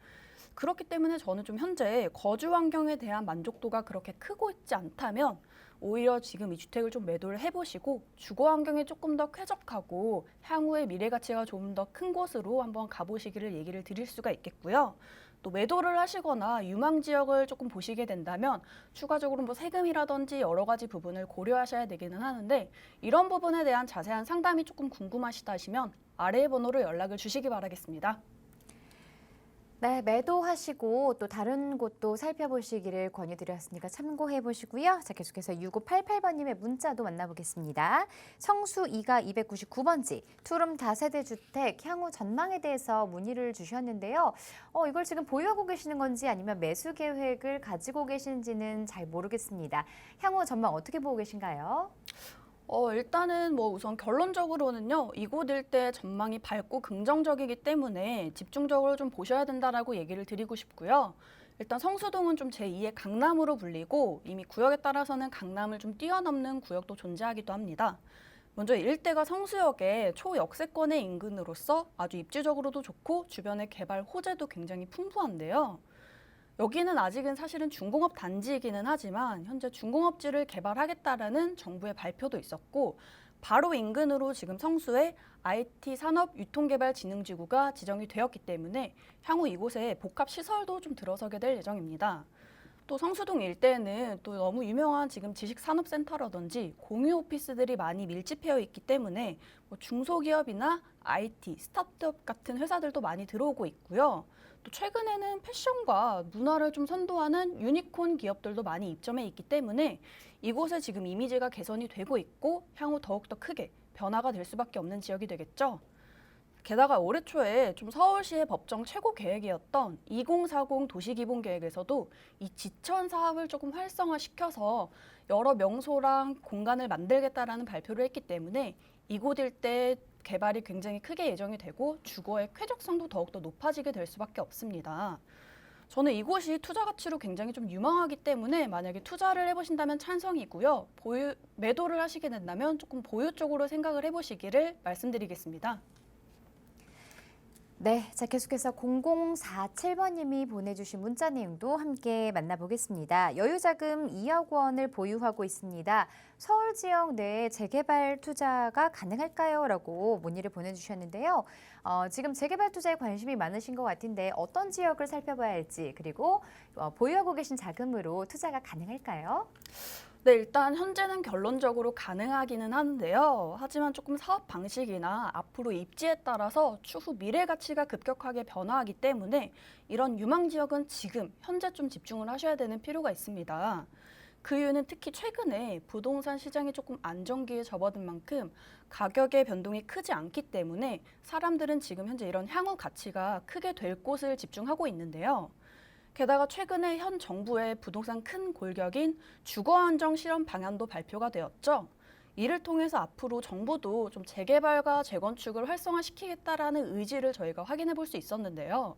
그렇기 때문에 저는 좀 현재 거주 환경에 대한 만족도가 그렇게 크고 있지 않다면 오히려 지금 이 주택을 좀 매도를 해보시고 주거 환경이 조금 더 쾌적하고 향후의 미래 가치가 좀 더 큰 곳으로 한번 가보시기를 얘기를 드릴 수가 있겠고요. 또 매도를 하시거나 유망 지역을 조금 보시게 된다면 추가적으로 뭐 세금이라든지 여러 가지 부분을 고려하셔야 되기는 하는데 이런 부분에 대한 자세한 상담이 조금 궁금하시다 하시면 아래의 번호로 연락을 주시기 바라겠습니다. 네, 매도하시고 또 다른 곳도 살펴보시기를 권유드렸으니까 참고해 보시고요. 자, 계속해서 6588번님의 문자도 만나보겠습니다. 성수 2가 299번지, 투룸 다세대 주택 향후 전망에 대해서 문의를 주셨는데요. 이걸 지금 보유하고 계시는 건지 아니면 매수 계획을 가지고 계신지는 잘 모르겠습니다. 향후 전망 어떻게 보고 계신가요? 일단은 뭐 우선 결론적으로는요. 이곳 일대 전망이 밝고 긍정적이기 때문에 집중적으로 좀 보셔야 된다라고 얘기를 드리고 싶고요. 일단 성수동은 좀 제2의 강남으로 불리고 이미 구역에 따라서는 강남을 좀 뛰어넘는 구역도 존재하기도 합니다. 먼저 일대가 성수역의 초역세권의 인근으로서 아주 입지적으로도 좋고 주변의 개발 호재도 굉장히 풍부한데요. 여기는 아직은 사실은 중공업 단지이기는 하지만 현재 중공업지를 개발하겠다라는 정부의 발표도 있었고 바로 인근으로 지금 성수에 IT 산업유통개발진흥지구가 지정이 되었기 때문에 향후 이곳에 복합시설도 좀 들어서게 될 예정입니다. 또 성수동 일대에는 또 너무 유명한 지금 지식산업센터라든지 공유 오피스들이 많이 밀집해 있기 때문에 뭐 중소기업이나 IT, 스타트업 같은 회사들도 많이 들어오고 있고요. 또 최근에는 패션과 문화를 좀 선도하는 유니콘 기업들도 많이 입점해 있기 때문에 이곳에 지금 이미지가 개선이 되고 있고 향후 더욱더 크게 변화가 될 수밖에 없는 지역이 되겠죠. 게다가 올해 초에 좀 서울시의 법정 최고 계획이었던 2040 도시기본계획에서도 이 지천 사업을 조금 활성화시켜서 여러 명소랑 공간을 만들겠다라는 발표를 했기 때문에 이곳 일대 개발이 굉장히 크게 예정이 되고 주거의 쾌적성도 더욱더 높아지게 될 수밖에 없습니다. 저는 이곳이 투자 가치로 굉장히 좀 유망하기 때문에 만약에 투자를 해보신다면 찬성이고요. 매도를 하시게 된다면 조금 보유 쪽으로 생각을 해보시기를 말씀드리겠습니다. 네, 자 계속해서 0047번님이 보내주신 문자 내용도 함께 만나보겠습니다. 여유자금 2억 원을 보유하고 있습니다. 서울 지역 내에 재개발 투자가 가능할까요? 라고 문의를 보내주셨는데요. 지금 재개발 투자에 관심이 많으신 것 같은데 어떤 지역을 살펴봐야 할지 그리고 보유하고 계신 자금으로 투자가 가능할까요? 네, 일단 현재는 결론적으로 가능하기는 하는데요. 하지만 조금 사업 방식이나 앞으로 입지에 따라서 추후 미래 가치가 급격하게 변화하기 때문에 이런 유망 지역은 지금 현재 좀 집중을 하셔야 되는 필요가 있습니다. 그 이유는 특히 최근에 부동산 시장이 조금 안정기에 접어든 만큼 가격의 변동이 크지 않기 때문에 사람들은 지금 현재 이런 향후 가치가 크게 될 곳을 집중하고 있는데요. 게다가 최근에 현 정부의 부동산 큰 골격인 주거안정 실험 방안도 발표가 되었죠. 이를 통해서 앞으로 정부도 좀 재개발과 재건축을 활성화시키겠다라는 의지를 저희가 확인해 볼 수 있었는데요.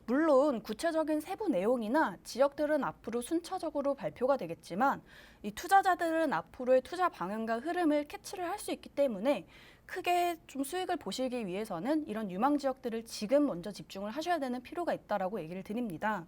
물론 구체적인 세부 내용이나 지역들은 앞으로 순차적으로 발표가 되겠지만 이 투자자들은 앞으로의 투자 방향과 흐름을 캐치를 할 수 있기 때문에 크게 좀 수익을 보시기 위해서는 이런 유망 지역들을 지금 먼저 집중을 하셔야 되는 필요가 있다라고 얘기를 드립니다.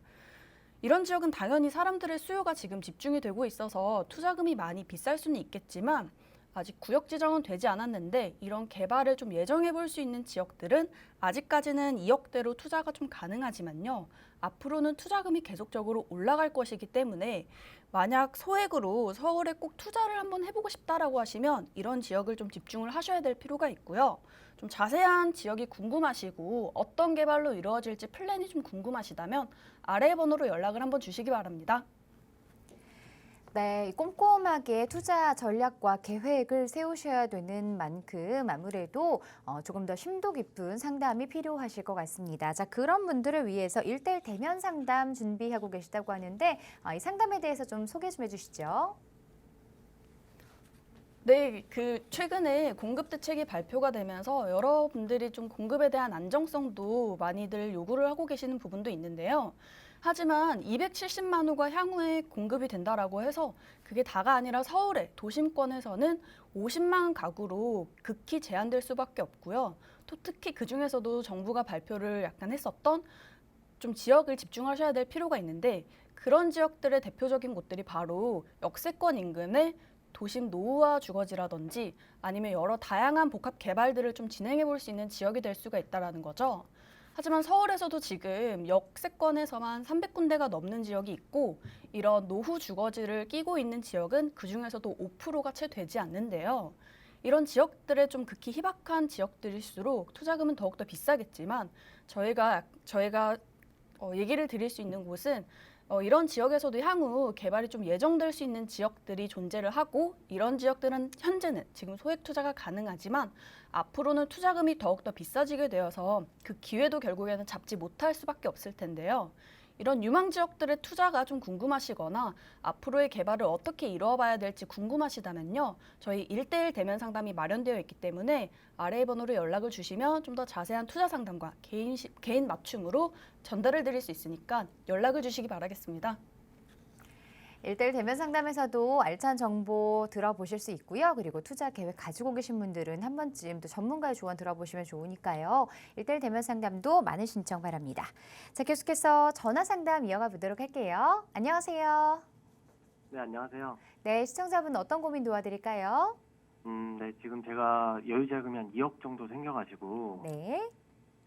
이런 지역은 당연히 사람들의 수요가 지금 집중이 되고 있어서 투자금이 많이 비쌀 수는 있겠지만 아직 구역 지정은 되지 않았는데 이런 개발을 좀 예정해 볼 수 있는 지역들은 아직까지는 2억대로 투자가 좀 가능하지만요. 앞으로는 투자금이 계속적으로 올라갈 것이기 때문에 만약 소액으로 서울에 꼭 투자를 한번 해보고 싶다라고 하시면 이런 지역을 좀 집중을 하셔야 될 필요가 있고요. 좀 자세한 지역이 궁금하시고 어떤 개발로 이루어질지 플랜이 좀 궁금하시다면 아래 번호로 연락을 한번 주시기 바랍니다. 네, 꼼꼼하게 투자 전략과 계획을 세우셔야 되는 만큼 아무래도 조금 더 심도 깊은 상담이 필요하실 것 같습니다. 자, 그런 분들을 위해서 1:1 대면 상담 준비하고 계시다고 하는데 이 상담에 대해서 좀 소개 좀 해주시죠. 네, 최근에 공급 대책이 발표가 되면서 여러분들이 좀 공급에 대한 안정성도 많이들 요구를 하고 계시는 부분도 있는데요. 하지만 270만 호가 향후에 공급이 된다라고 해서 그게 다가 아니라 서울의 도심권에서는 50만 가구로 극히 제한될 수밖에 없고요. 또 특히 그중에서도 정부가 발표를 약간 했었던 좀 지역을 집중하셔야 될 필요가 있는데 그런 지역들의 대표적인 곳들이 바로 역세권 인근의 도심 노후화 주거지라든지 아니면 여러 다양한 복합 개발들을 좀 진행해 볼 수 있는 지역이 될 수가 있다는 거죠. 하지만 서울에서도 지금 역세권에서만 300군데가 넘는 지역이 있고 이런 노후 주거지를 끼고 있는 지역은 그중에서도 5%가 채 되지 않는데요. 이런 지역들의 좀 극히 희박한 지역들일수록 투자금은 더욱더 비싸겠지만 저희가 얘기를 드릴 수 있는 곳은 이런 지역에서도 향후 개발이 좀 예정될 수 있는 지역들이 존재를 하고 이런 지역들은 현재는 지금 소액 투자가 가능하지만 앞으로는 투자금이 더욱더 비싸지게 되어서 그 기회도 결국에는 잡지 못할 수밖에 없을 텐데요. 이런 유망 지역들의 투자가 좀 궁금하시거나 앞으로의 개발을 어떻게 이루어봐야 될지 궁금하시다면요. 저희 1:1 대면 상담이 마련되어 있기 때문에 아래의 번호로 연락을 주시면 좀 더 자세한 투자 상담과 개인 맞춤으로 전달을 드릴 수 있으니까 연락을 주시기 바라겠습니다. 1:1 대면 상담에서도 알찬 정보 들어보실 수 있고요. 그리고 투자 계획 가지고 계신 분들은 한 번쯤 또 전문가의 조언 들어보시면 좋으니까요. 1:1 대면 상담도 많은 신청 바랍니다. 자, 계속해서 전화 상담 이어가 보도록 할게요. 안녕하세요. 네, 안녕하세요. 네, 시청자분 어떤 고민 도와드릴까요? 네, 지금 제가 여유 자금이 한 2억 정도 생겨가지고 네.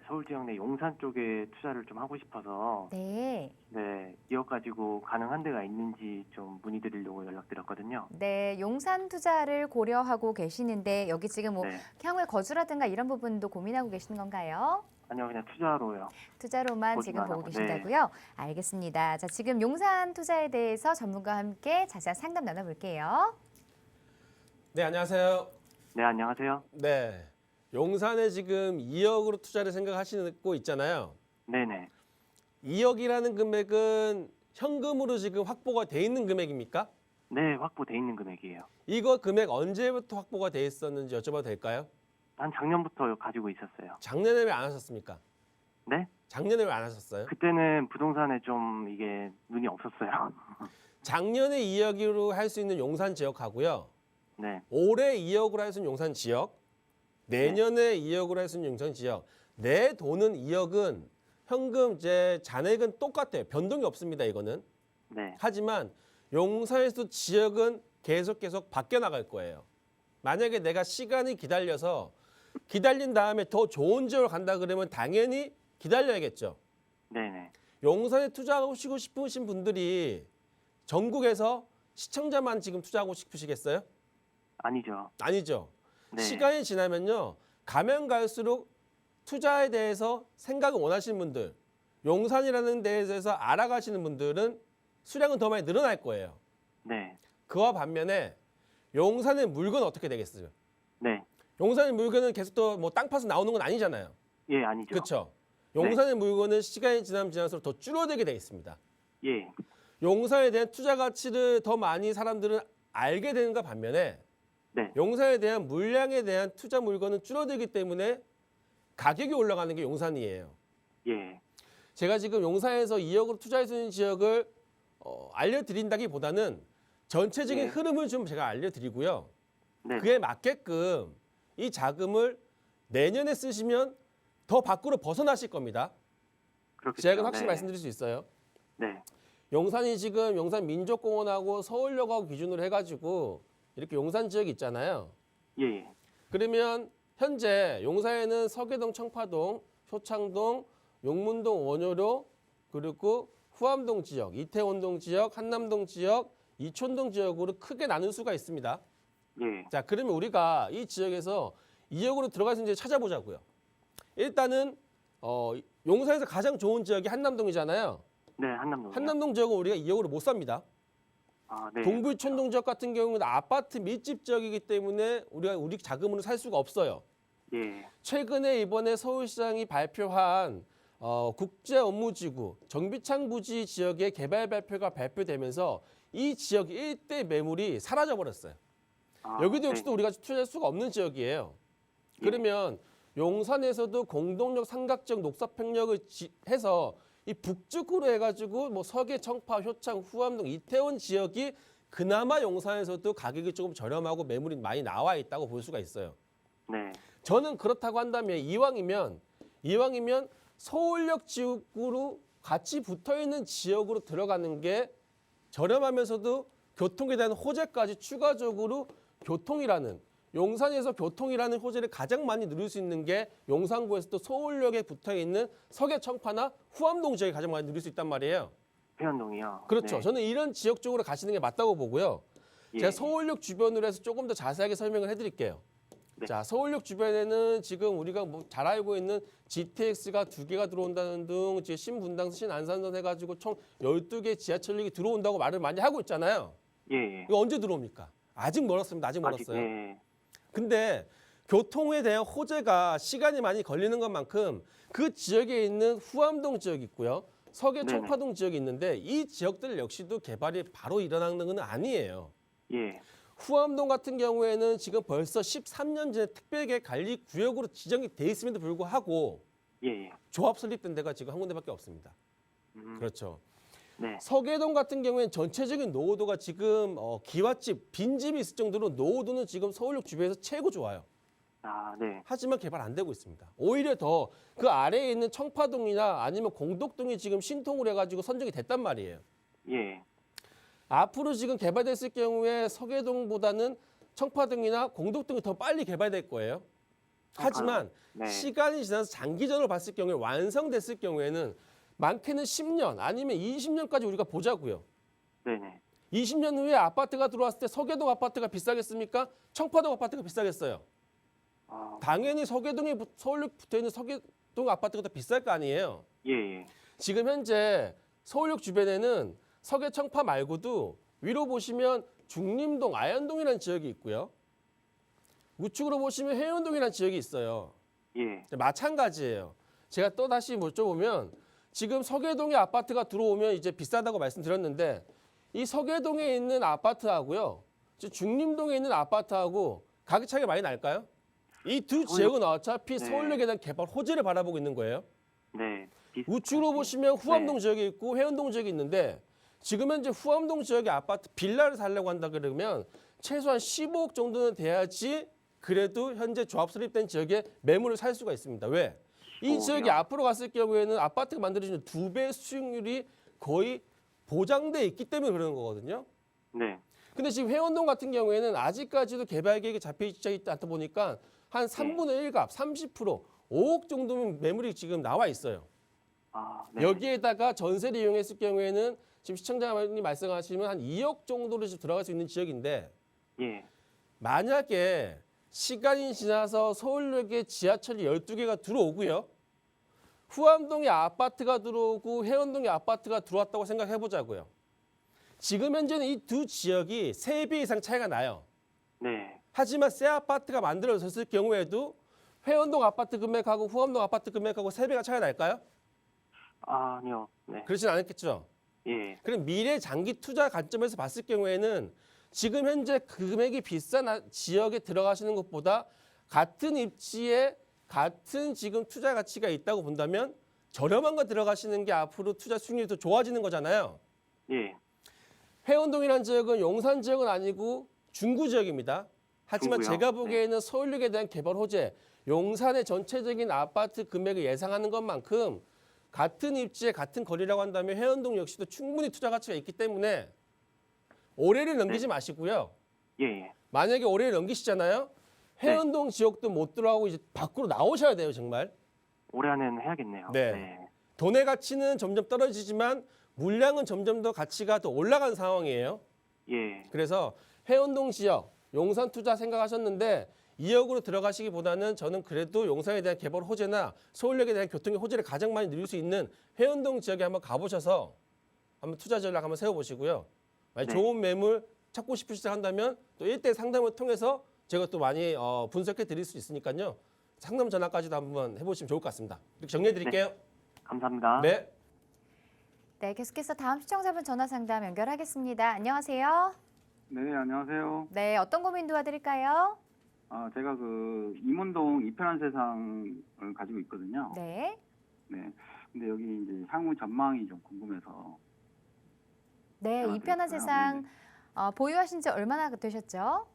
서울 지역 내 용산 쪽에 투자를 좀 하고 싶어서 네. 네, 2억 가지고 가능한 데가 있는지 좀 문의드리려고 연락드렸거든요. 네, 용산 투자를 고려하고 계시는데 여기 지금 뭐 네, 향후에 거주라든가 이런 부분도 고민하고 계시는 건가요? 아니요, 그냥 투자로요. 투자로만 지금 거주만 보고 하고, 계신다고요? 알겠습니다. 자, 지금 용산 투자에 대해서 전문가와 함께 자세한 상담 나눠볼게요. 네, 안녕하세요. 네, 안녕하세요. 네. 용산에 지금 2억으로 투자를 생각하시고 있잖아요. 네네. 2억이라는 금액은 현금으로 지금 확보가 돼 있는 금액입니까? 네, 확보돼 있는 금액이에요. 이거 금액 언제부터 확보가 돼 있었는지 여쭤봐도 될까요? 한 작년부터 가지고 있었어요. 작년에 왜 안 하셨습니까? 네? 작년에 왜 안 하셨어요? 그때는 부동산에 좀 이게 눈이 없었어요. 작년에 2억으로 할 수 있는 용산 지역하고요. 네, 올해 2억으로 할 수 있는 용산 지역, 내년에 2억으로 할 수 있는 용산 지역, 내 돈은 2억은 현금 이제 잔액은 똑같아요. 변동이 없습니다. 이거는. 네, 하지만 용산에서 지역은 계속 바뀌어 나갈 거예요. 만약에 내가 시간이 기다린 다음에 더 좋은 지역으로 간다 그러면 당연히 기다려야겠죠. 네네. 용산에 투자하고 싶으신 분들이 전국에서 시청자만 지금 투자하고 싶으시겠어요? 아니죠. 아니죠. 네. 시간이 지나면요. 가면 갈수록 투자에 대해서 생각을 원하시는 분들, 용산이라는 데에 대해서 알아가시는 분들은 수량은 더 많이 늘어날 거예요. 네, 그와 반면에 용산의 물건은 어떻게 되겠어요? 네. 용산의 물건은 계속 또 뭐 땅 파서 나오는 건 아니잖아요. 예, 아니죠. 그렇죠? 용산의 물건은 시간이 지나면 지날수록 더 줄어들게 돼 있습니다. 예, 용산에 대한 투자 가치를 더 많이 사람들은 알게 되는가 반면에 네, 용산에 대한 물량에 대한 투자 물건은 줄어들기 때문에 가격이 올라가는 게 용산이에요. 예, 제가 지금 용산에서 2억으로 투자할 수 있는 지역을 알려드린다기보다는 전체적인 네. 흐름을 좀 제가 알려드리고요. 네. 그에 맞게끔 이 자금을 내년에 쓰시면 더 밖으로 벗어나실 겁니다. 그렇겠죠. 제가 확실히 네. 말씀드릴 수 있어요. 네, 용산이 지금 용산 민족공원하고 서울역하고 기준으로 해가지고 이렇게 용산 지역이 있잖아요. 예, 예. 그러면 현재 용산에는 서계동, 청파동, 효창동, 용문동, 원효로 그리고 후암동 지역, 이태원동 지역, 한남동 지역, 이촌동 지역으로 크게 나눌 수가 있습니다. 예. 자, 그러면 우리가 이 지역에서 2역으로 들어가서 이제 찾아보자고요. 일단은 용산에서 가장 좋은 지역이 한남동이잖아요. 네, 한남동. 한남동 지역은 우리가 2역으로 못 삽니다. 아, 네. 동부촌동 지역 같은 경우는 아파트 밀집 지역이기 때문에 우리가 우리 자금으로 살 수가 없어요. 예. 최근에 이번에 서울시장이 발표한 국제 업무지구 정비창 부지 지역의 개발 발표가 발표되면서 이 지역 일대 매물이 사라져 버렸어요. 아, 여기도 역시도 네. 우리가 투자할 수가 없는 지역이에요. 예. 그러면 용산에서도 공동역, 삼각지역, 녹사평역을 해서 이 북쪽으로 해가지고 뭐 서계, 청파, 효창, 후암동, 이태원 지역이 그나마 용산에서도 가격이 조금 저렴하고 매물이 많이 나와 있다고 볼 수가 있어요. 네. 저는 그렇다고 한다면 이왕이면 서울역 지역으로 같이 붙어 있는 지역으로 들어가는 게 저렴하면서도 교통에 대한 호재까지 추가적으로 용산에서 교통이라는 호재를 가장 많이 누릴 수 있는 게 용산구에서도 서울역에 붙어 있는 서계, 청파나 후암동 지역이 가장 많이 누릴 수 있단 말이에요. 회원동이요. 그렇죠. 네. 저는 이런 지역 쪽으로 가시는 게 맞다고 보고요. 예. 제가 서울역 주변으로 해서 조금 더 자세하게 설명을 해드릴게요. 네. 자, 서울역 주변에는 지금 우리가 뭐 잘 알고 있는 GTX가 2개가 들어온다는 등 이제 신분당, 신안산선 해가지고 총 12개 지하철역이 들어온다고 말을 많이 하고 있잖아요. 예, 예. 이거 언제 들어옵니까? 아직 멀었습니다. 아직 멀었어요. 예. 근데 교통에 대한 호재가 시간이 많이 걸리는 것만큼 그 지역에 있는 후암동 지역이 있고요. 서계, 네네. 청파동 지역이 있는데 이 지역들 역시도 개발이 바로 일어나는 건 아니에요. 예. 후암동 같은 경우에는 지금 벌써 13년 전에 특별계 관리 구역으로 지정이 돼 있음에도 불구하고 예. 예. 조합 설립된 데가 지금 한 군데밖에 없습니다. 그렇죠. 네. 서계동 같은 경우에는 전체적인 노후도가 지금 기와집, 빈집이 있을 정도로 노후도는 지금 서울역 주변에서 최고 좋아요. 아, 네. 하지만 개발 안 되고 있습니다. 오히려 더 그 아래에 있는 청파동이나 아니면 공덕동이 지금 신통을 해가지고 선정이 됐단 말이에요. 예. 앞으로 지금 개발됐을 경우에 서계동보다는 청파동이나 공덕동이 더 빨리 개발될 거예요. 하지만 네. 시간이 지나서 장기전으로 봤을 경우에 완성됐을 경우에는 많게는 10년 아니면 20년까지 우리가 보자고요. 네네. 20년 후에 아파트가 들어왔을 때 서계동 아파트가 비싸겠습니까? 청파동 아파트가 비싸겠어요. 아, 당연히 서계동에 서울역 붙어있는 서계동 아파트가 더 비쌀 거 아니에요. 예, 예. 지금 현재 서울역 주변에는 서계, 청파 말고도 위로 보시면 중림동, 아현동이라는 지역이 있고요. 우측으로 보시면 해운동이라는 지역이 있어요. 예. 마찬가지예요. 제가 또 다시 여쭤보면 지금 서계동에 아파트가 들어오면 이제 비싸다고 말씀드렸는데 이 서계동에 있는 아파트하고요. 중림동에 있는 아파트하고 가격 차이가 많이 날까요? 이 두 지역은 어차피 네. 서울역에 대한 개발 호재를 바라보고 있는 거예요. 네. 우측으로 보시면 후암동 네. 지역이 있고 해운동 지역이 있는데 지금 현재 후암동 지역의 아파트 빌라를 살려고 한다 그러면 최소한 15억 정도는 돼야지 그래도 현재 조합 설립된 지역에 매물을 살 수가 있습니다. 왜? 이 15억 이요? 지역이 앞으로 갔을 경우에는 아파트가 만들어지는 2배 수익률이 거의 보장돼 있기 때문에 그러는 거거든요. 네. 근데 지금 해운동 같은 경우에는 아직까지도 개발 계획이 잡혀있지 않다 보니까 한 3분의 1값, 30%, 5억 정도면 매물이 지금 나와 있어요. 아, 네. 여기에다가 전세를 이용했을 경우에는 지금 시청자님 말씀하시면 한 2억 정도로 지금 들어갈 수 있는 지역인데 예. 만약에 시간이 지나서 서울역에 지하철이 12개가 들어오고요. 후암동에 아파트가 들어오고 해운동에 아파트가 들어왔다고 생각해 보자고요. 지금 현재는 이 두 지역이 3배 이상 차이가 나요. 네. 하지만 새 아파트가 만들어졌을 경우에도 해운동 아파트 금액하고 후암동 아파트 금액하고 3배가 차이가 날까요? 아, 아니요. 네. 그렇진 않겠죠. 예. 그럼 미래 장기 투자 관점에서 봤을 경우에는 지금 현재 금액이 비싼 지역에 들어가시는 것보다 같은 입지에 같은 지금 투자 가치가 있다고 본다면 저렴한 거 들어가시는 게 앞으로 투자 수익률이 더 좋아지는 거잖아요. 예. 해운동이라는 지역은 용산 지역은 아니고 중구 지역입니다. 하지만 중구요? 제가 보기에는 서울역에 대한 개발 호재, 용산의 전체적인 아파트 금액을 예상하는 것만큼 같은 입지에 같은 거리라고 한다면 해운동 역시도 충분히 투자 가치가 있기 때문에 올해를 넘기지 마시고요. 예. 예. 만약에 올해를 넘기시잖아요. 해운동 지역도 못 들어가고 이제 밖으로 나오셔야 돼요, 정말. 올해 안에는 해야겠네요. 네. 돈의 가치는 점점 떨어지지만 물량은 점점 더 가치가 더 올라간 상황이에요. 예. 그래서 해운동 지역 용산 투자 생각하셨는데 2억으로 들어가시기보다는 저는 그래도 용산에 대한 개발 호재나 서울역에 대한 교통의 호재를 가장 많이 누릴 수 있는 해운동 지역에 한번 가보셔서 한번 투자 전략 한번 세워보시고요. 만약 네. 좋은 매물 찾고 싶으시다 한다면 또 1대 상담을 통해서 제가 또 많이 분석해 드릴 수 있으니까요. 상담 전화까지도 한번 해보시면 좋을 것 같습니다. 이렇게 정리해 드릴게요. 감사합니다. 네. 네, 계속해서 다음 시청자분 전화 상담 연결하겠습니다. 안녕하세요. 네, 안녕하세요. 네, 어떤 고민 도와드릴까요? 제가 그 임원동 이편한 세상을 가지고 있거든요. 네. 네. 근데 여기 이제 향후 전망이 좀 궁금해서. 네, 이편한 드릴까요? 세상 보유하신 지 얼마나 되셨죠?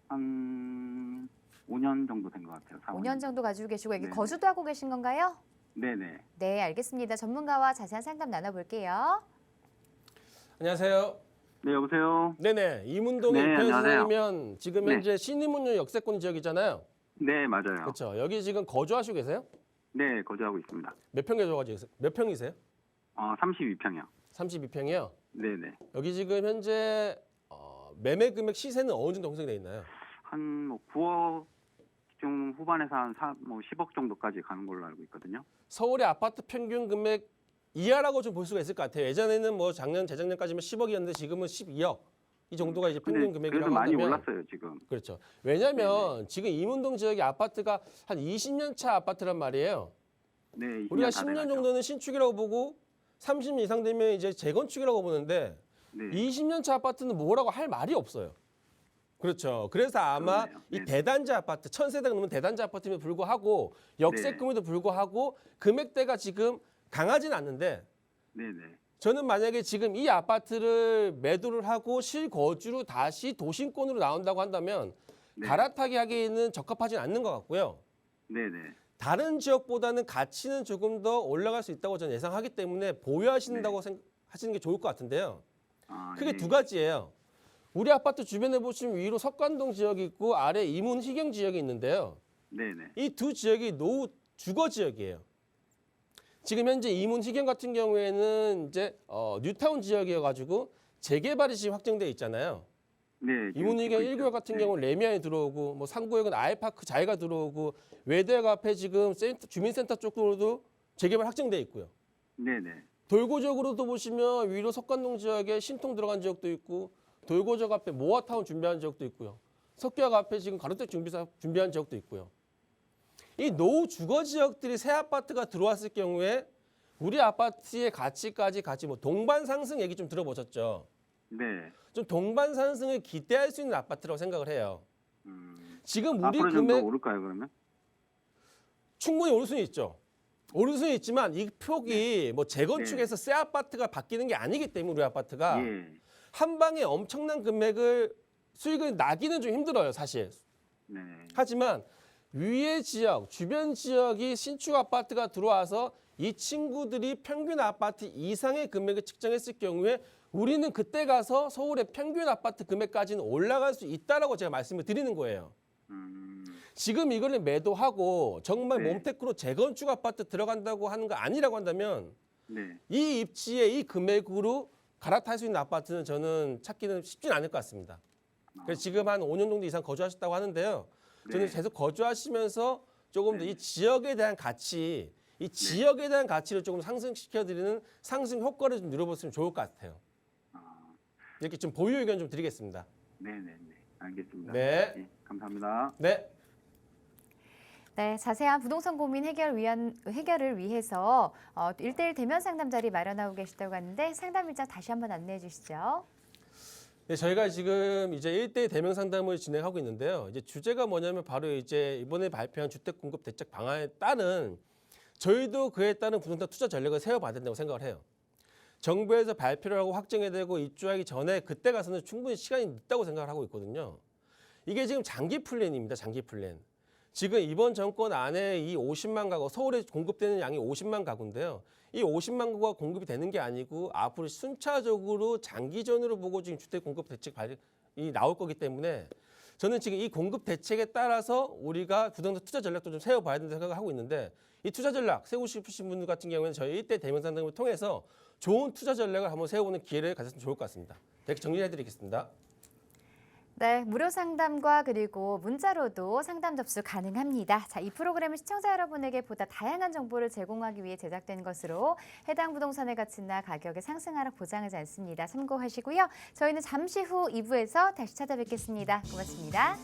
한 5년 정도 된 것 같아요. 4, 5년 정도 가지고 계시고 여기 네. 거주도 하고 계신 건가요? 네네. 네, 알겠습니다. 전문가와 자세한 상담 나눠볼게요. 안녕하세요. 네, 여보세요? 네네. 이문동의 네, 이편시장이면 지금 네. 현재 신의문역 역세권 지역이잖아요. 네, 맞아요. 그렇죠. 여기 지금 거주하시고 계세요? 네, 거주하고 있습니다. 몇 평 거주하시고 몇 평이세요? 32평이요. 32평이요. 네네. 여기 지금 현재 매매 금액 시세는 어느 정도 형성되어 있나요? 한 뭐 9억 좀 후반에서 한 10억 정도까지 가는 걸로 알고 있거든요. 서울의 아파트 평균 금액 이하라고 좀 볼 수가 있을 것 같아요. 예전에는 뭐 작년, 재작년까지면 10억이었는데 지금은 12억 이 정도가 이제 평균 근데 금액이라고 그래도 많이 한다면 올랐어요, 지금. 그렇죠. 왜냐하면 지금 이문동 지역의 아파트가 한 20년 차 아파트란 말이에요. 네, 20년 우리가 다 10년 돼가죠. 정도는 신축이라고 보고 30년 이상 되면 이제 재건축이라고 보는데 네. 20년 차 아파트는 뭐라고 할 말이 없어요. 그렇죠. 그래서 아마 그러네요. 이 네네. 대단지 아파트, 1000세대가 넘는 대단지 아파트임에도 불구하고 역세권에도 불구하고 금액대가 지금 강하진 않는데 네네. 저는 만약에 지금 이 아파트를 매도를 하고 실거주로 다시 도심권으로 나온다고 한다면 네. 갈아타기 하기에는 적합하진 않는 것 같고요. 네네. 다른 지역보다는 가치는 조금 더 올라갈 수 있다고 저는 예상하기 때문에 보유하신다고 하시는 게 좋을 것 같은데요. 크게 예. 두 가지예요. 우리 아파트 주변에 보시면 위로 석관동 지역이 있고 아래 이문 희경 지역이 있는데요. 네네. 이 두 지역이 노후 주거 지역이에요. 지금 현재 이문 희경 같은 경우에는 이제 뉴타운 지역이어가지고 재개발이 지금 확정돼 있잖아요. 네. 이문 희경 지금 1구역 같은 네. 경우는 레미안이 들어오고 뭐 3구역은 아이파크 자이가 들어오고 외대역 앞에 지금 주민센터 쪽으로도 재개발 확정돼 있고요. 네네. 돌고적으로도 보시면 위로 석관동 지역에 신통 들어간 지역도 있고 돌고적 앞에 모아타운 준비한 지역도 있고요. 석교역 앞에 지금 가로택 준비한 지역도 있고요. 이 노후 주거 지역들이 새 아파트가 들어왔을 경우에 우리 아파트의 가치까지 같이 뭐 동반 상승 얘기 좀 들어보셨죠? 네. 좀 동반 상승을 기대할 수 있는 아파트라고 생각을 해요. 지금 우리 앞으로 좀 더 금액 오를까요, 그러면? 충분히 오를 수는 있죠. 오를 수는 있지만 이 폭이 뭐 재건축에서 새 아파트가 바뀌는 게 아니기 때문에 우리 아파트가 예. 한 방에 엄청난 금액을 수익을 나기는 좀 힘들어요, 사실. 네. 하지만 위의 지역, 주변 지역이 신축 아파트가 들어와서 이 친구들이 평균 아파트 이상의 금액을 측정했을 경우에 우리는 그때 가서 서울의 평균 아파트 금액까지는 올라갈 수 있다라고 제가 말씀을 드리는 거예요. 지금 이거를 매도하고 정말 네. 몸테크로 재건축 아파트 들어간다고 하는 거 아니라고 한다면 네. 이 입지에 이 금액으로 갈아탈 수 있는 아파트는 저는 찾기는 쉽진 않을 것 같습니다. 그래서 지금 한 5년 정도 이상 거주하셨다고 하는데요. 저는 네. 계속 거주하시면서 조금 더 이 지역에 대한 가치, 이 네. 지역에 대한 가치를 조금 상승시켜드리는 상승 효과를 좀 누려보시면 좋을 것 같아요. 이렇게 좀 보유 의견 좀 드리겠습니다. 네네네. 알겠습니다. 네. 예, 감사합니다. 네. 네, 자세한 부동산 고민 해결을 위해서 1대1 대면 상담 자리 마련하고 계시다고 하는데 상담 일정 다시 한번 안내해 주시죠. 네, 저희가 지금 이제 1대1 대면 상담을 진행하고 있는데요. 이제 주제가 뭐냐면 바로 이제 이번에 발표한 주택 공급 대책 방안에 따른 저희도 그에 따른 부동산 투자 전략을 세워봐야 된다고 생각을 해요. 정부에서 발표를 하고 확정이 되고 입주하기 전에 그때 가서는 충분히 시간이 늦다고 생각을 하고 있거든요. 이게 지금 장기 플랜입니다. 장기 플랜. 지금 이번 정권 안에 이 50만 가구, 서울에 공급되는 양이 50만 가구인데요. 이 50만 가구가 공급이 되는 게 아니고 앞으로 순차적으로 장기전으로 보고 지금 주택 공급 대책 나올 거기 때문에 저는 지금 이 공급 대책에 따라서 우리가 부동산 투자 전략도 좀 세워봐야 된다고 생각을 하고 있는데 이 투자 전략 세우고 싶으신 분들 같은 경우에는 저희 일대 대면상 등을 통해서 좋은 투자 전략을 한번 세워보는 기회를 가졌으면 좋을 것 같습니다. 이렇게 정리해드리겠습니다. 네, 무료 상담과 그리고 문자로도 상담 접수 가능합니다. 자, 이 프로그램은 시청자 여러분에게 보다 다양한 정보를 제공하기 위해 제작된 것으로 해당 부동산의 가치나 가격의 상승 하락 보장하지 않습니다. 참고하시고요. 저희는 잠시 후 2부에서 다시 찾아뵙겠습니다. 고맙습니다.